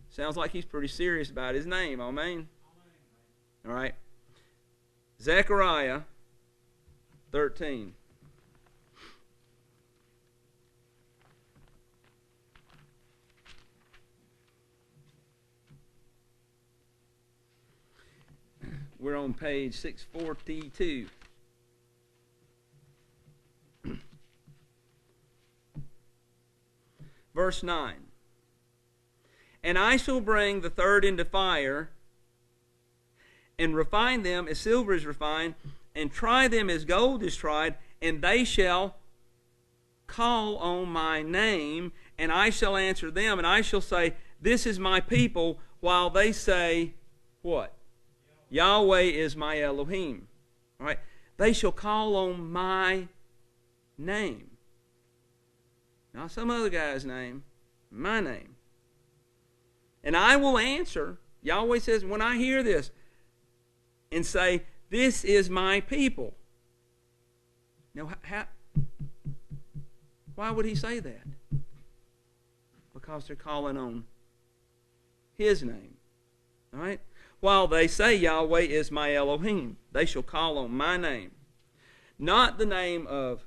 Sounds like he's pretty serious about his name. Amen? All right. Zechariah 13. We're on page 642. Verse 9. And I shall bring the third into fire, and refine them as silver is refined, and try them as gold is tried, and they shall call on my name, and I shall answer them, and I shall say, this is my people, while they say, what? Yahweh is my Elohim. All right? They shall call on my name. Not some other guy's name, my name. And I will answer, Yahweh says, when I hear this, and say, this is my people. Now, why would he say that? Because they're calling on his name. All right? While they say, Yahweh is my Elohim, they shall call on my name. Not the name of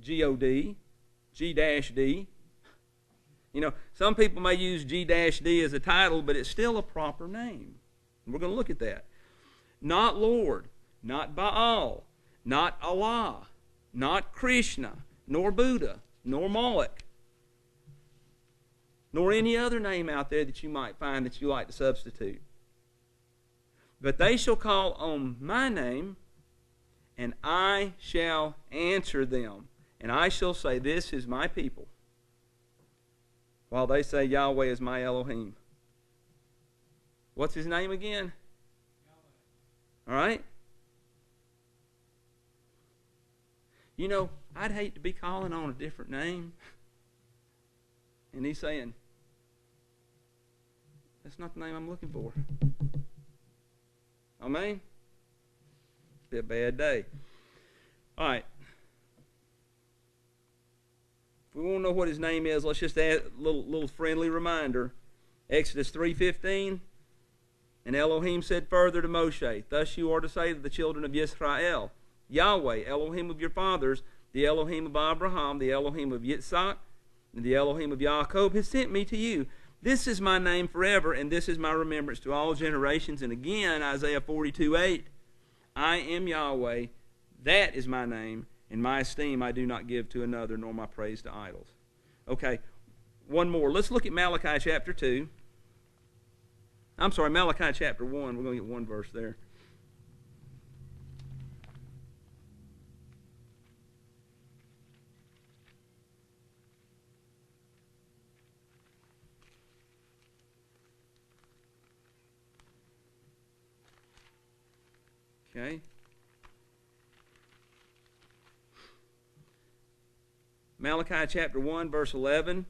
G-O-D, G-D. You know, some people may use G-D as a title, but it's still a proper name. And we're going to look at that. Not Lord, not Baal, not Allah, not Krishna, nor Buddha, nor Moloch, nor any other name out there that you might find that you like to substitute. But they shall call on my name, and I shall answer them. And I shall say, this is my people, while they say, Yahweh is my Elohim. What's his name again? Yahweh. All right? You know, I'd hate to be calling on a different name. And he's saying, that's not the name I'm looking for. Amen? It'd be a bad day. All right. If we want to know what his name is, let's just add a little friendly reminder. Exodus 3:15. And Elohim said further to Moshe, thus you are to say to the children of Israel, Yahweh, Elohim of your fathers, the Elohim of Abraham, the Elohim of Yitzhak, and the Elohim of Jacob has sent me to you. This is my name forever, and this is my remembrance to all generations. And again, Isaiah 42:8, I am Yahweh, that is my name, and my esteem I do not give to another, nor my praise to idols. Okay, one more. Let's look at Malachi chapter 2. I'm sorry, Malachi chapter 1. We're going to get one verse there. Okay. Malachi chapter 1, verse 11.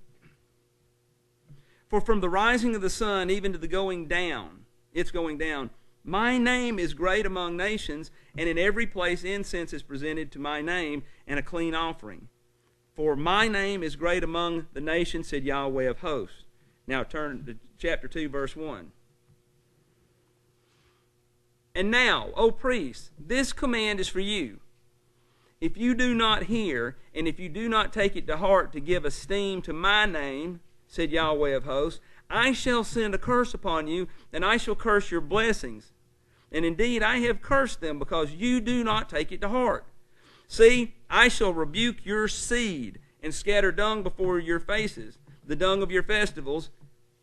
For from the rising of the sun even to the going down, it's going down, my name is great among nations, and in every place incense is presented to my name, and a clean offering. For my name is great among the nations, said Yahweh of hosts. Now turn to chapter 2, verse 1. And now, O priests, this command is for you. If you do not hear, and if you do not take it to heart to give esteem to my name, said Yahweh of hosts, I shall send a curse upon you, and I shall curse your blessings. And indeed I have cursed them, because you do not take it to heart. See, I shall rebuke your seed, and scatter dung before your faces, the dung of your festivals,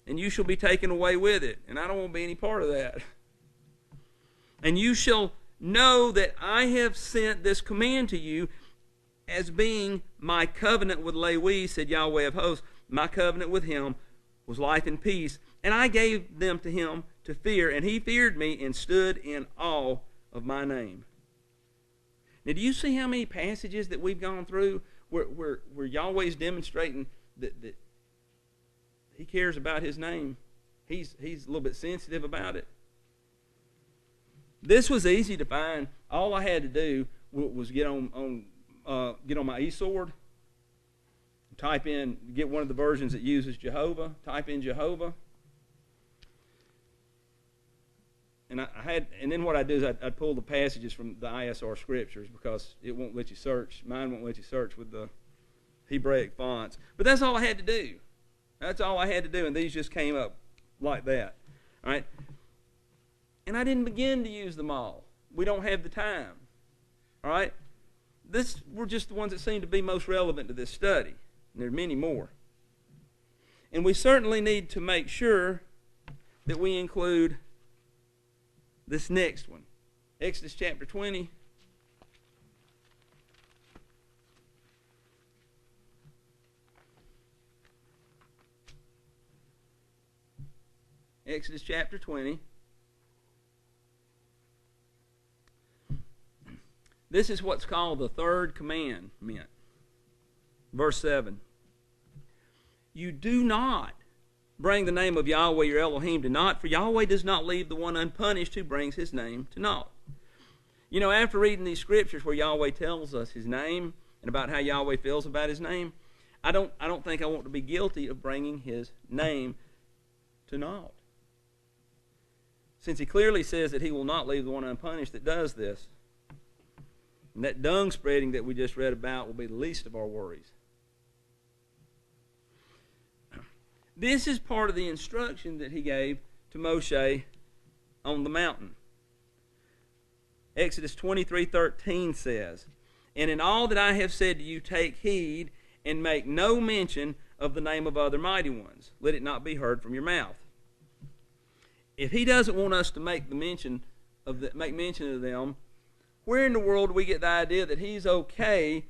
and you shall be taken away with it. And I don't want to be any part of that. And you shall know that I have sent this command to you as being my covenant with Lewi, said Yahweh of hosts. My covenant with him was life and peace, and I gave them to him to fear, and he feared me and stood in awe of my name. Now, do you see how many passages that we've gone through where Yahweh's demonstrating that he cares about his name? He's a little bit sensitive about it. This was easy to find. All I had to do was get on my eSword, type in, get one of the versions that uses Jehovah, type in Jehovah. And then what I do is I'd pull the passages from the ISR scriptures, because it won't let you search. Mine won't let you search with the Hebraic fonts. But that's all I had to do. That's all I had to do, and these just came up like that. All right? And I didn't begin to use them all. We don't have the time. All right? This were just the ones that seem to be most relevant to this study. And there are many more. And we certainly need to make sure that we include this next one. Exodus chapter 20. Exodus chapter 20. This is what's called the third commandment. Verse 7. You do not bring the name of Yahweh your Elohim to naught, for Yahweh does not leave the one unpunished who brings his name to naught. You know, after reading these scriptures where Yahweh tells us his name and about how Yahweh feels about his name, I don't think I want to be guilty of bringing his name to naught. Since he clearly says that he will not leave the one unpunished that does this. And that dung spreading that we just read about will be the least of our worries. This is part of the instruction that he gave to Moshe on the mountain. Exodus 23:13 says, And in all that I have said to you, take heed, and make no mention of the name of other mighty ones. Let it not be heard from your mouth. If he doesn't want us to make mention of them, where in the world do we get the idea that he's okay?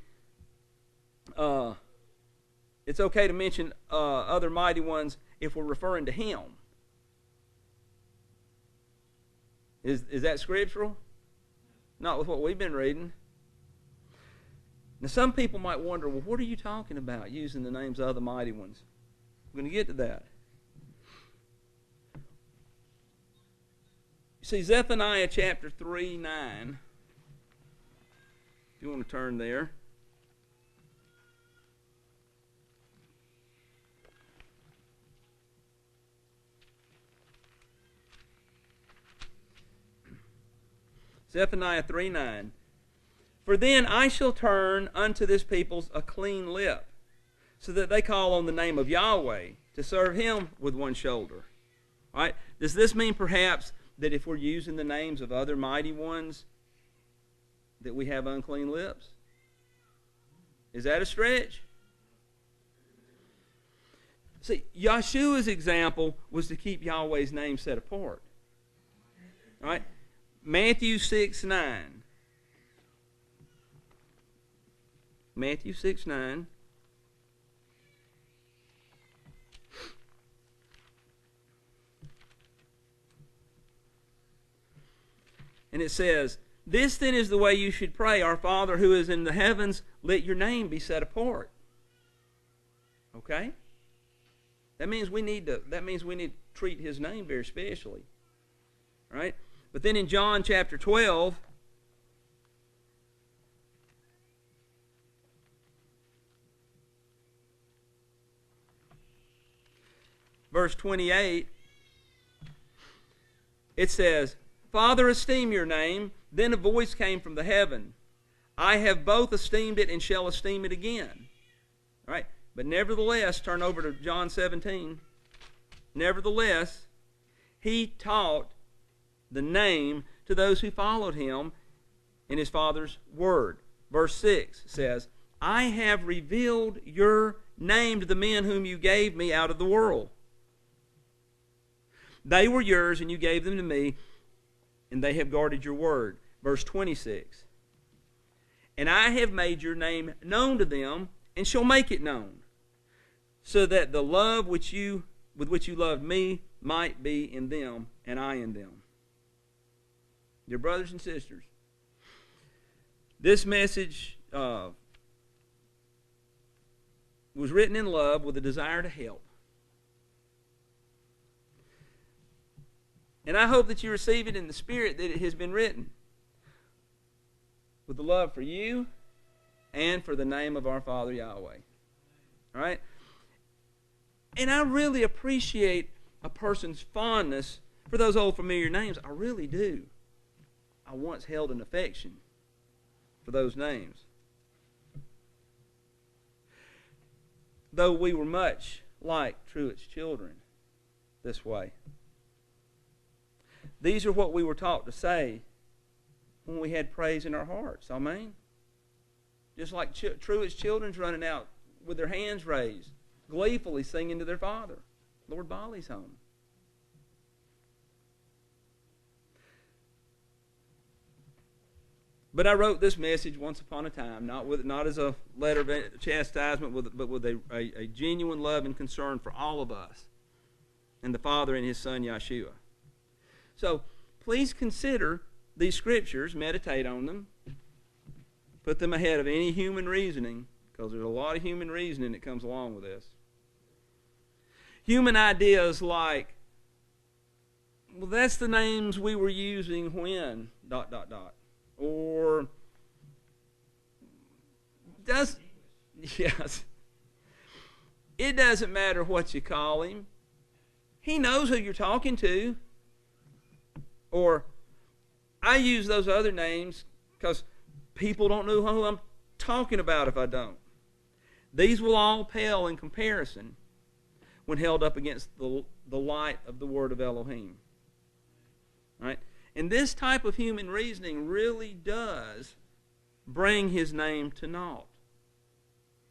It's okay to mention other mighty ones if we're referring to him. Is that scriptural? Not with what we've been reading. Now, some people might wonder, well, what are you talking about, using the names of other mighty ones? I'm going to get to that. You see, Zephaniah chapter 3:9. If you want to turn there. Zephaniah 3:9. For then I shall turn unto this people a clean lip, so that they call on the name of Yahweh to serve him with one shoulder. All right? Does this mean perhaps that if we're using the names of other mighty ones, that we have unclean lips? Is that a stretch? See, Yeshua's example was to keep Yahweh's name set apart. All right? Matthew 6:9. Matthew 6:9. And it says, This then is the way you should pray, Our Father who is in the heavens, let your name be set apart. Okay? That means we need to treat his name very specially. All right? But then in John chapter 12, verse 28, it says, Father, esteem your name. Then a voice came from the heaven. I have both esteemed it and shall esteem it again. All right? But nevertheless, turn over to John 17. Nevertheless, he taught the name to those who followed him in his Father's word. Verse 6 says, I have revealed your name to the men whom you gave me out of the world. They were yours, and you gave them to me, and they have guarded your word. Verse 26. And I have made your name known to them, and shall make it known, so that the love with which you loved me might be in them, and I in them. Dear brothers and sisters, this message was written in love with a desire to help. And I hope that you receive it in the spirit that it has been written, with the love for you and for the name of our Father Yahweh. All right? And I really appreciate a person's fondness for those old familiar names. I really do. I once held an affection for those names. Though we were much like Truitt's children this way. These are what we were taught to say when we had praise in our hearts. Amen? Just like Truitt's children's running out with their hands raised, gleefully singing to their father. Lord Bolly's home. But I wrote this message once upon a time, not as a letter of chastisement, but with a genuine love and concern for all of us and the Father and His Son, Yeshua. So, please consider these scriptures, meditate on them, put them ahead of any human reasoning, because there's a lot of human reasoning that comes along with this. Human ideas like, well, that's the names we were using when, ... Or, yes, it doesn't matter what you call him. He knows who you're talking to. Or, I use those other names because people don't know who I'm talking about if I don't. These will all pale in comparison when held up against the light of the word of Elohim. All right? And this type of human reasoning really does bring His name to naught.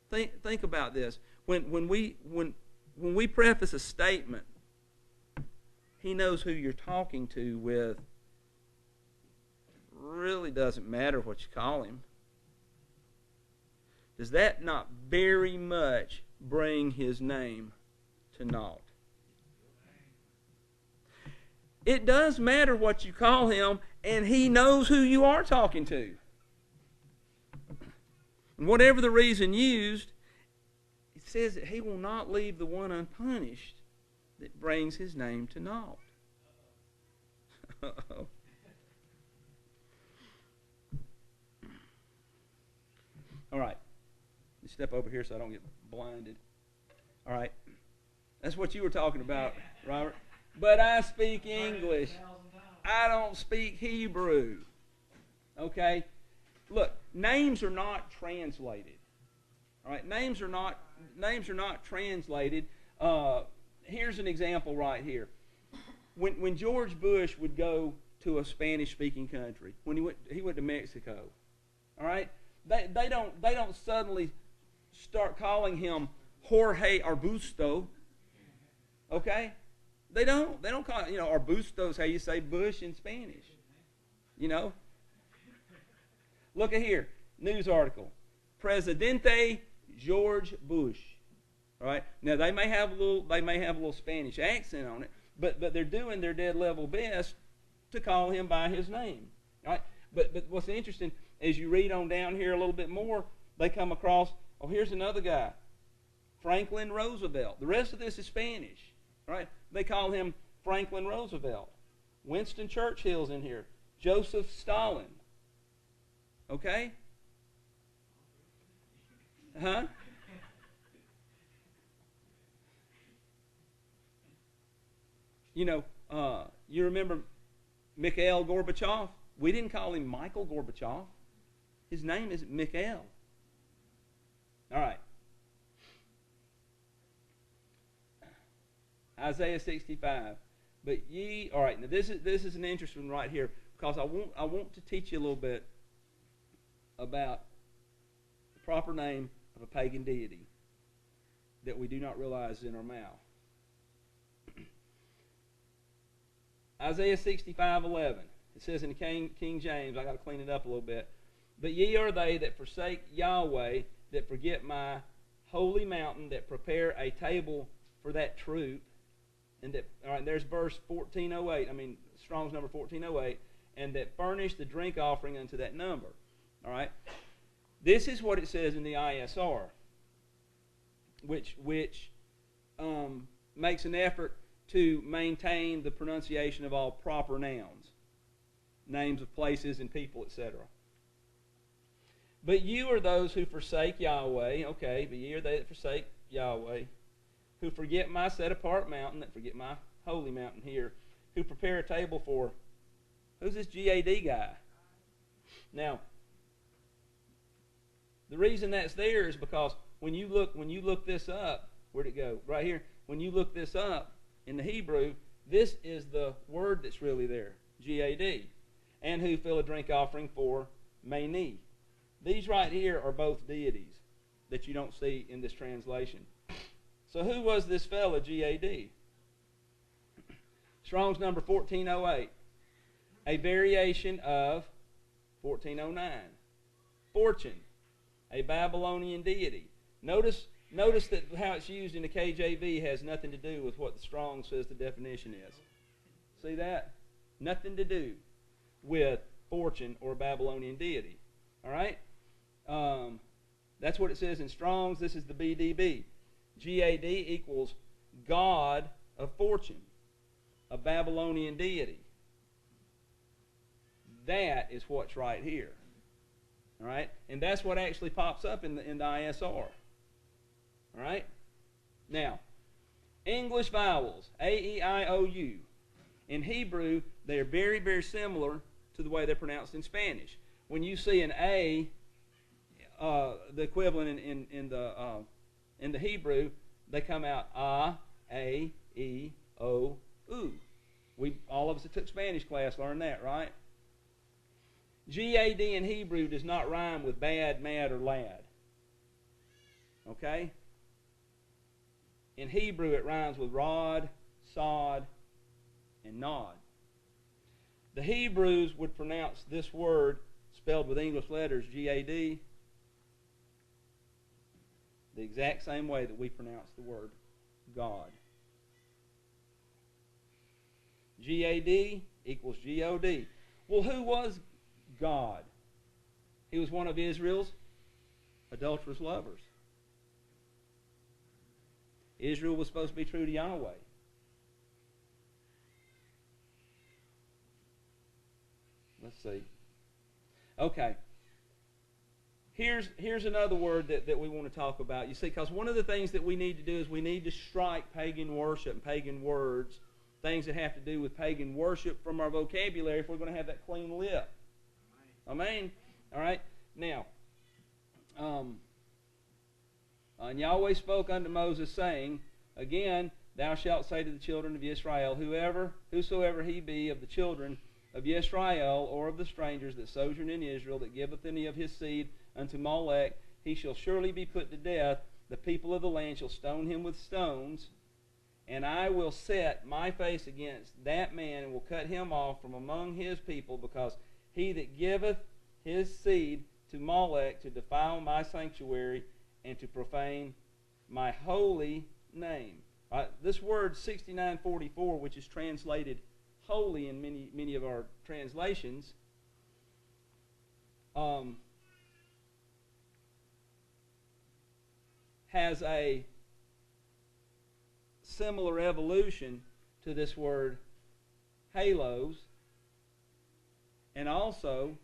Think about this. When we preface a statement, He knows who you're talking to with. Really doesn't matter what you call Him. Does that not very much bring His name to naught? It does matter what you call Him, and He knows who you are talking to. And whatever the reason used, it says that He will not leave the one unpunished that brings His name to naught. Uh-oh. All right. Let's step over here so I don't get blinded. All right. That's what you were talking about, Robert. But I speak English. I don't speak Hebrew. Okay? Look, names are not translated. All right? Names are not translated. Here's an example right here. When George Bush would go to a Spanish-speaking country, when he went to Mexico, all right? They don't suddenly start calling him Jorge Arbusto. Okay? They don't call it, Arbusto is how you say Bush in Spanish. Look at here, news article. Presidente George Bush. All right? Now they may have a little Spanish accent on it, but they're doing their dead level best to call him by his name. All right? But what's interesting, as you read on down here a little bit more, they come across, here's another guy, Franklin Roosevelt. The rest of this is Spanish. Right? They call him Franklin Roosevelt. Winston Churchill's in here. Joseph Stalin. Okay? Huh? You remember Mikhail Gorbachev? We didn't call him Michael Gorbachev. His name is Mikhail. All right. Isaiah 65. But ye, all right, now this is an interesting one right here, because I want to teach you a little bit about the proper name of a pagan deity that we do not realize is in our mouth. Isaiah 65:11. It says in King James, I got to clean it up a little bit. But ye are they that forsake Yahweh, that forget my holy mountain, that prepare a table for that Truitt. And that, all right, there's verse 1408. Strong's number 1408. And that furnish the drink offering unto that number. All right. This is what it says in the ISR, which makes an effort to maintain the pronunciation of all proper nouns, names of places and people, etc. But you are those who forsake Yahweh. Okay, but ye are they that forsake Yahweh, who forget my set-apart mountain, that forget my holy mountain here, who prepare a table for, who's this GAD guy? Now, the reason that's there is because when you look this up, where'd it go? Right here. When you look this up in the Hebrew, this is the word that's really there, GAD, and who fill a drink offering for Meni. These right here are both deities that you don't see in this translation. So who was this fella, GAD? Strong's number 1408. A variation of 1409. Fortune, a Babylonian deity. Notice that how it's used in the KJV has nothing to do with what the Strong says the definition is. See that? Nothing to do with fortune or Babylonian deity. All right? That's what it says in Strong's. This is the BDB. GAD equals God of fortune, a Babylonian deity. That is what's right here. All right? And that's what actually pops up in the ISR. All right? Now, English vowels, A, E, I, O, U. In Hebrew, they are very, very similar to the way they're pronounced in Spanish. When you see an A, the equivalent in the Hebrew, they come out A, E, O, U. All of us that took Spanish class learned that, right? GAD in Hebrew does not rhyme with bad, mad, or lad. Okay? In Hebrew, it rhymes with rod, sod, and nod. The Hebrews would pronounce this word, spelled with English letters, GAD, the exact same way that we pronounce the word God. GAD equals G-O-D. Well, who was God? He was one of Israel's adulterous lovers. Israel was supposed to be true to Yahweh. Let's see. Okay. Here's another word that we want to talk about. You see, because one of the things that we need to do is we need to strike pagan worship and pagan words, things that have to do with pagan worship from our vocabulary if we're going to have that clean lip. Amen. All right. Now, and Yahweh spoke unto Moses, saying, again, thou shalt say to the children of Israel, whosoever he be of the children of Israel or of the strangers that sojourn in Israel, that giveth any of his seed unto Molech, he shall surely be put to death. The people of the land shall stone him with stones, and I will set my face against that man, and will cut him off from among his people, because he that giveth his seed to Molech to defile my sanctuary and to profane my holy name. This word 6944, which is translated holy in many of our translations, has a similar evolution to this word halos, and also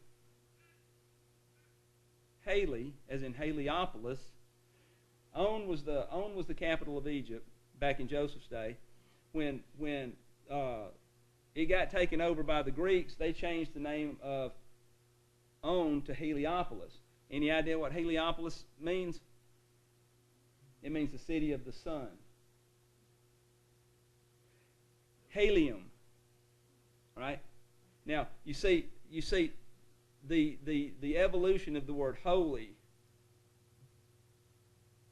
Haley, as in Heliopolis. On was the capital of Egypt back in Joseph's day. When it got taken over by the Greeks, they changed the name of On to Heliopolis. Any idea what Heliopolis means? It means the city of the sun. Helium. Right? Now, you see the evolution of the word holy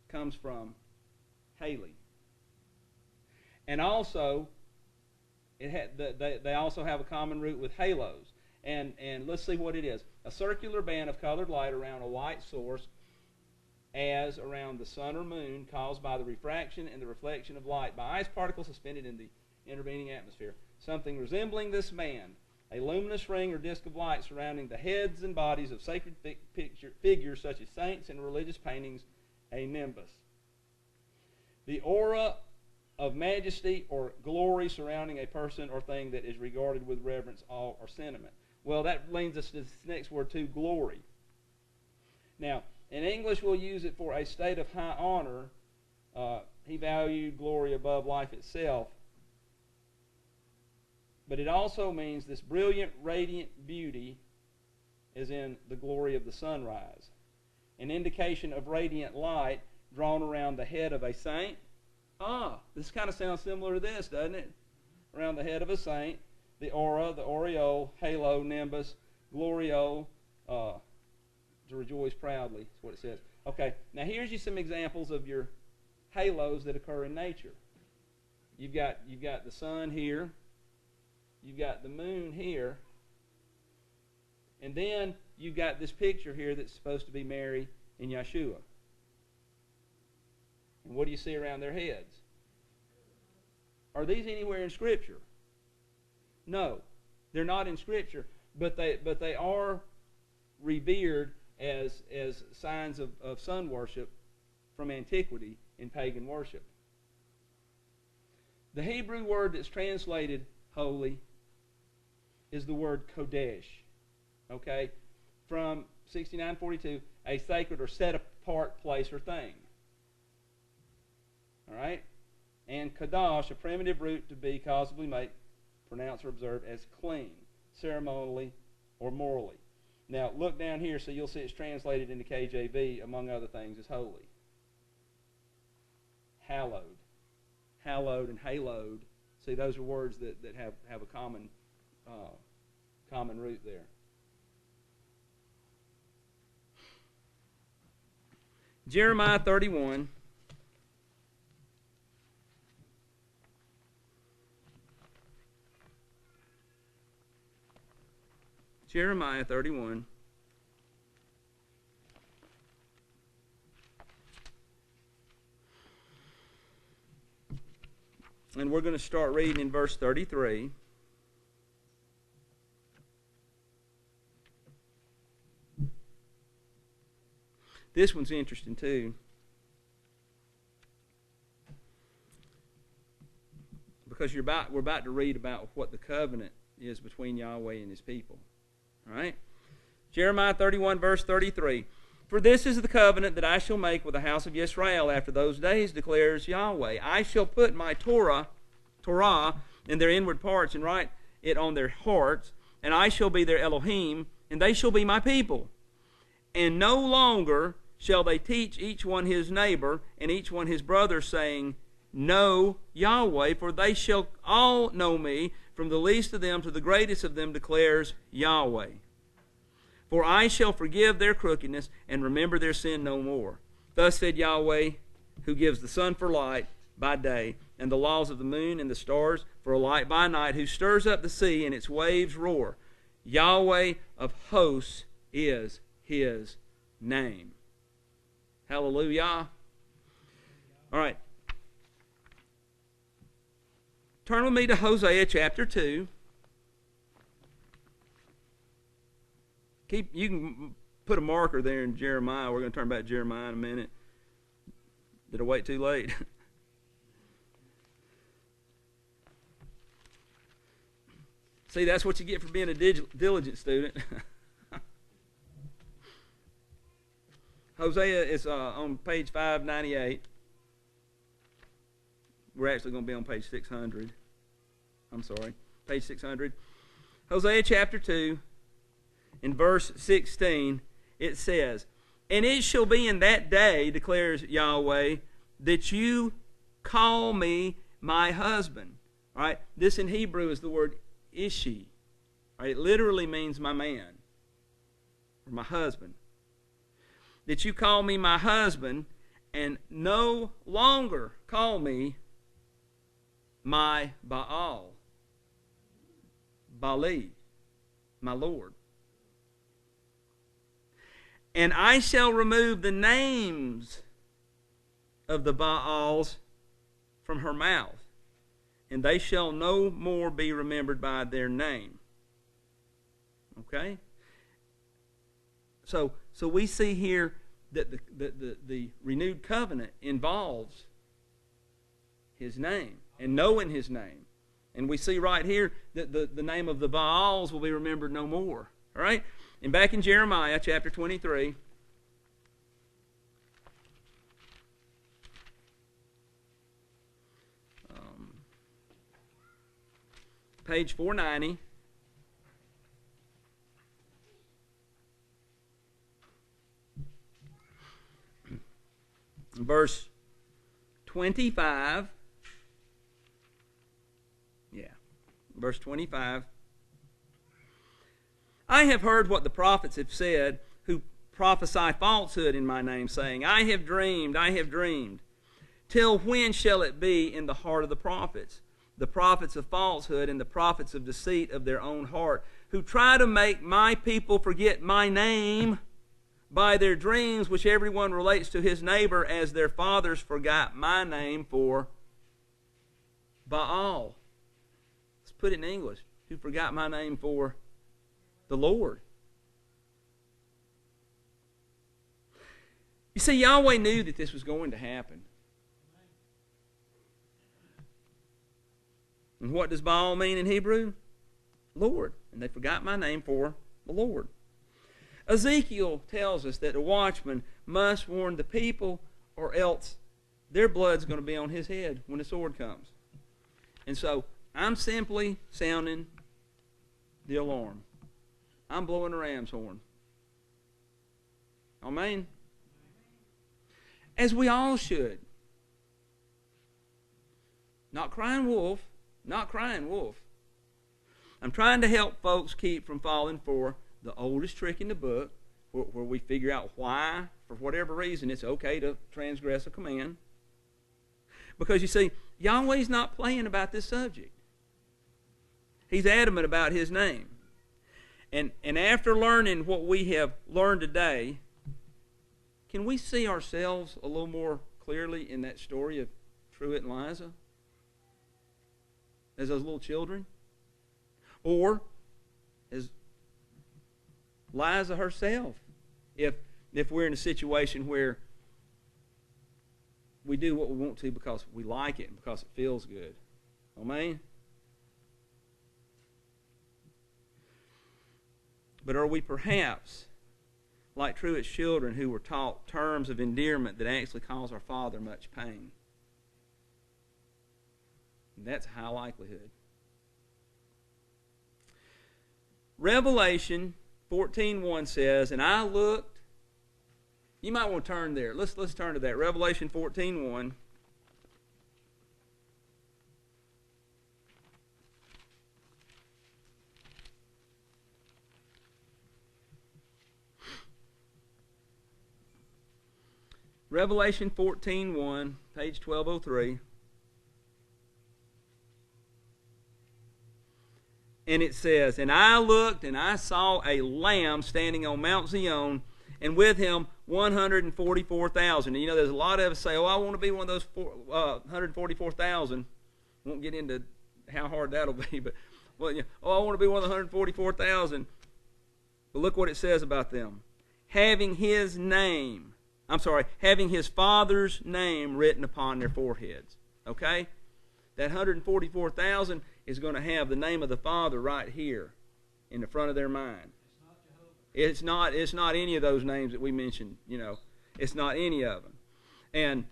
comes from Haley. And also, they also have a common root with halos. And let's see what it is. A circular band of colored light around a white source, as around the sun or moon, caused by the refraction and the reflection of light by ice particles suspended in the intervening atmosphere. Something resembling this band, a luminous ring or disk of light surrounding the heads and bodies of sacred figures such as saints and religious paintings, a nimbus. The aura of majesty or glory surrounding a person or thing that is regarded with reverence, awe, or sentiment. Well, that leads us to this next word too, glory. Now, in English, we'll use it for a state of high honor. He valued glory above life itself. But it also means this brilliant, radiant beauty, as in the glory of the sunrise. An indication of radiant light drawn around the head of a saint. This kind of sounds similar to this, doesn't it? Around the head of a saint, the aura, the aureole, halo, nimbus, gloriole, to rejoice proudly, is what it says. Okay, now here's you some examples of your halos that occur in nature. You've got the sun here, you've got the moon here, and then you've got this picture here that's supposed to be Mary and Yeshua. And what do you see around their heads? Are these anywhere in Scripture? No, they're not in Scripture, but they are revered as signs of sun worship from antiquity in pagan worship. The Hebrew word that's translated holy is the word kodesh. Okay? From 6942, a sacred or set apart place or thing. Alright? And kadosh, a primitive root to be causally made, pronounced or observed as clean, ceremonially or morally. Now, look down here so you'll see it's translated into KJV, among other things, as holy. Hallowed. Hallowed and haloed. See, those are words that have a common root there. Jeremiah 31. Jeremiah 31. And we're going to start reading in verse 33. This one's interesting too. Because we're about to read about what the covenant is between Yahweh and His people. All right? Jeremiah 31, verse 33. For this is the covenant that I shall make with the house of Yisrael after those days, declares Yahweh. I shall put my Torah in their inward parts and write it on their hearts, and I shall be their Elohim, and they shall be my people. And no longer shall they teach each one his neighbor and each one his brother, saying, Know Yahweh, for they shall all know me, from the least of them to the greatest of them, declares Yahweh. For I shall forgive their crookedness and remember their sin no more. Thus said Yahweh, who gives the sun for light by day, and the laws of the moon and the stars for a light by night, who stirs up the sea and its waves roar. Yahweh of hosts is His name. Hallelujah. All right. Turn with me to Hosea chapter 2. You can put a marker there in Jeremiah. We're going to turn back to Jeremiah in a minute. Did I wait too late? See, that's what you get for being a diligent student. Hosea is on page 598. We're actually going to be on page 600. I'm sorry, page 600. Hosea chapter 2, in verse 16, it says, And it shall be in that day, declares Yahweh, that you call me my husband. All right, this in Hebrew is the word ishi. All right, it literally means my man, or my husband. That you call me my husband, and no longer call me my Baal, Baali, my Lord. And I shall remove the names of the Baals from her mouth, and they shall no more be remembered by their name. Okay? So we see here that the renewed covenant involves his name and knowing his name. And we see right here that the name of the Baals will be remembered no more. All right? And back in Jeremiah chapter 23, page 490, verse 25. Verse 25. I have heard what the prophets have said, who prophesy falsehood in my name, saying, I have dreamed, I have dreamed. Till when shall it be in the heart of the prophets of falsehood and the prophets of deceit of their own heart, who try to make my people forget my name by their dreams, which everyone relates to his neighbor, as their fathers forgot my name for Baal. Put it in English. Who forgot my name for the Lord. You see, Yahweh knew that this was going to happen. And what does Baal mean in Hebrew? Lord. And they forgot my name for the Lord. Ezekiel tells us that a watchman must warn the people, or else their blood's going to be on his head when the sword comes. And so I'm simply sounding the alarm. I'm blowing the ram's horn. Amen? As we all should. Not crying wolf. Not crying wolf. I'm trying to help folks keep from falling for the oldest trick in the book, where we figure out why, for whatever reason, it's okay to transgress a command. Because you see, Yahweh's not playing about this subject. He's adamant about his name. And after learning what we have learned today, can we see ourselves a little more clearly in that story of Truitt and Liza? As those little children? Or as Liza herself? If we're in a situation where we do what we want to because we like it and because it feels good. Amen? But are we perhaps like Truitt's children, who were taught terms of endearment that actually cause our Father much pain? And that's a high likelihood. Revelation 14:1 says, and I looked. You might want to turn there. Let's turn to that. Revelation 14:1. Revelation 14:1, page 1203. And it says, and I looked, and I saw a lamb standing on Mount Zion, and with him 144,000. And you know, there's a lot of us say, oh, I want to be one of those 144,000. Won't get into how hard that'll be, but, well, yeah, oh, I want to be one of the 144,000. But look what it says about them. Having his Father's name written upon their foreheads. Okay? That 144,000 is going to have the name of the Father right here in the front of their mind. It's not any of those names that we mentioned, you know. It's not any of them. And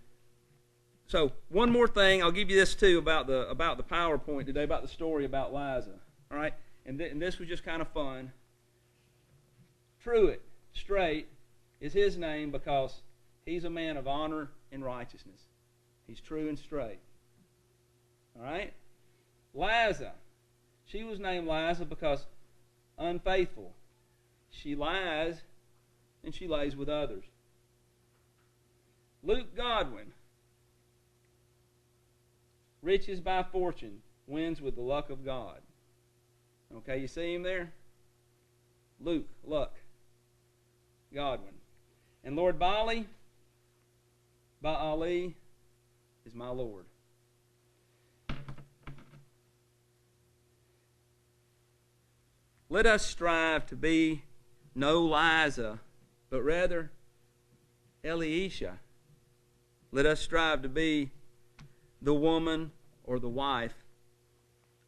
so one more thing, I'll give you this too about the PowerPoint today, about the story about Liza. All right? And this was just kind of fun. Truitt, Strait, is his name because he's a man of honor and righteousness. He's true and straight. All right? Liza, she was named Liza because unfaithful. She lies and she lays with others. Luke Godwin, riches by fortune, wins with the luck of God. Okay, you see him there? Luke, luck. Godwin. And Lord Baali is my Lord. Let us strive to be no Liza, but rather Elisha. Let us strive to be the woman or the wife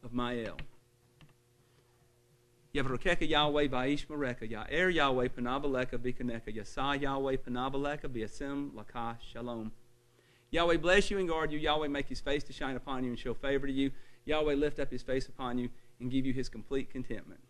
of Mael. Yavrokeka Yahweh Vaish Mareka, Ya'er Yahweh Panabaleka Bikaneka, Yasa Yahweh Panabaleka Biasim Laka Shalom. Yahweh bless you and guard you. Yahweh make his face to shine upon you and show favor to you. Yahweh lift up his face upon you and give you his complete contentment.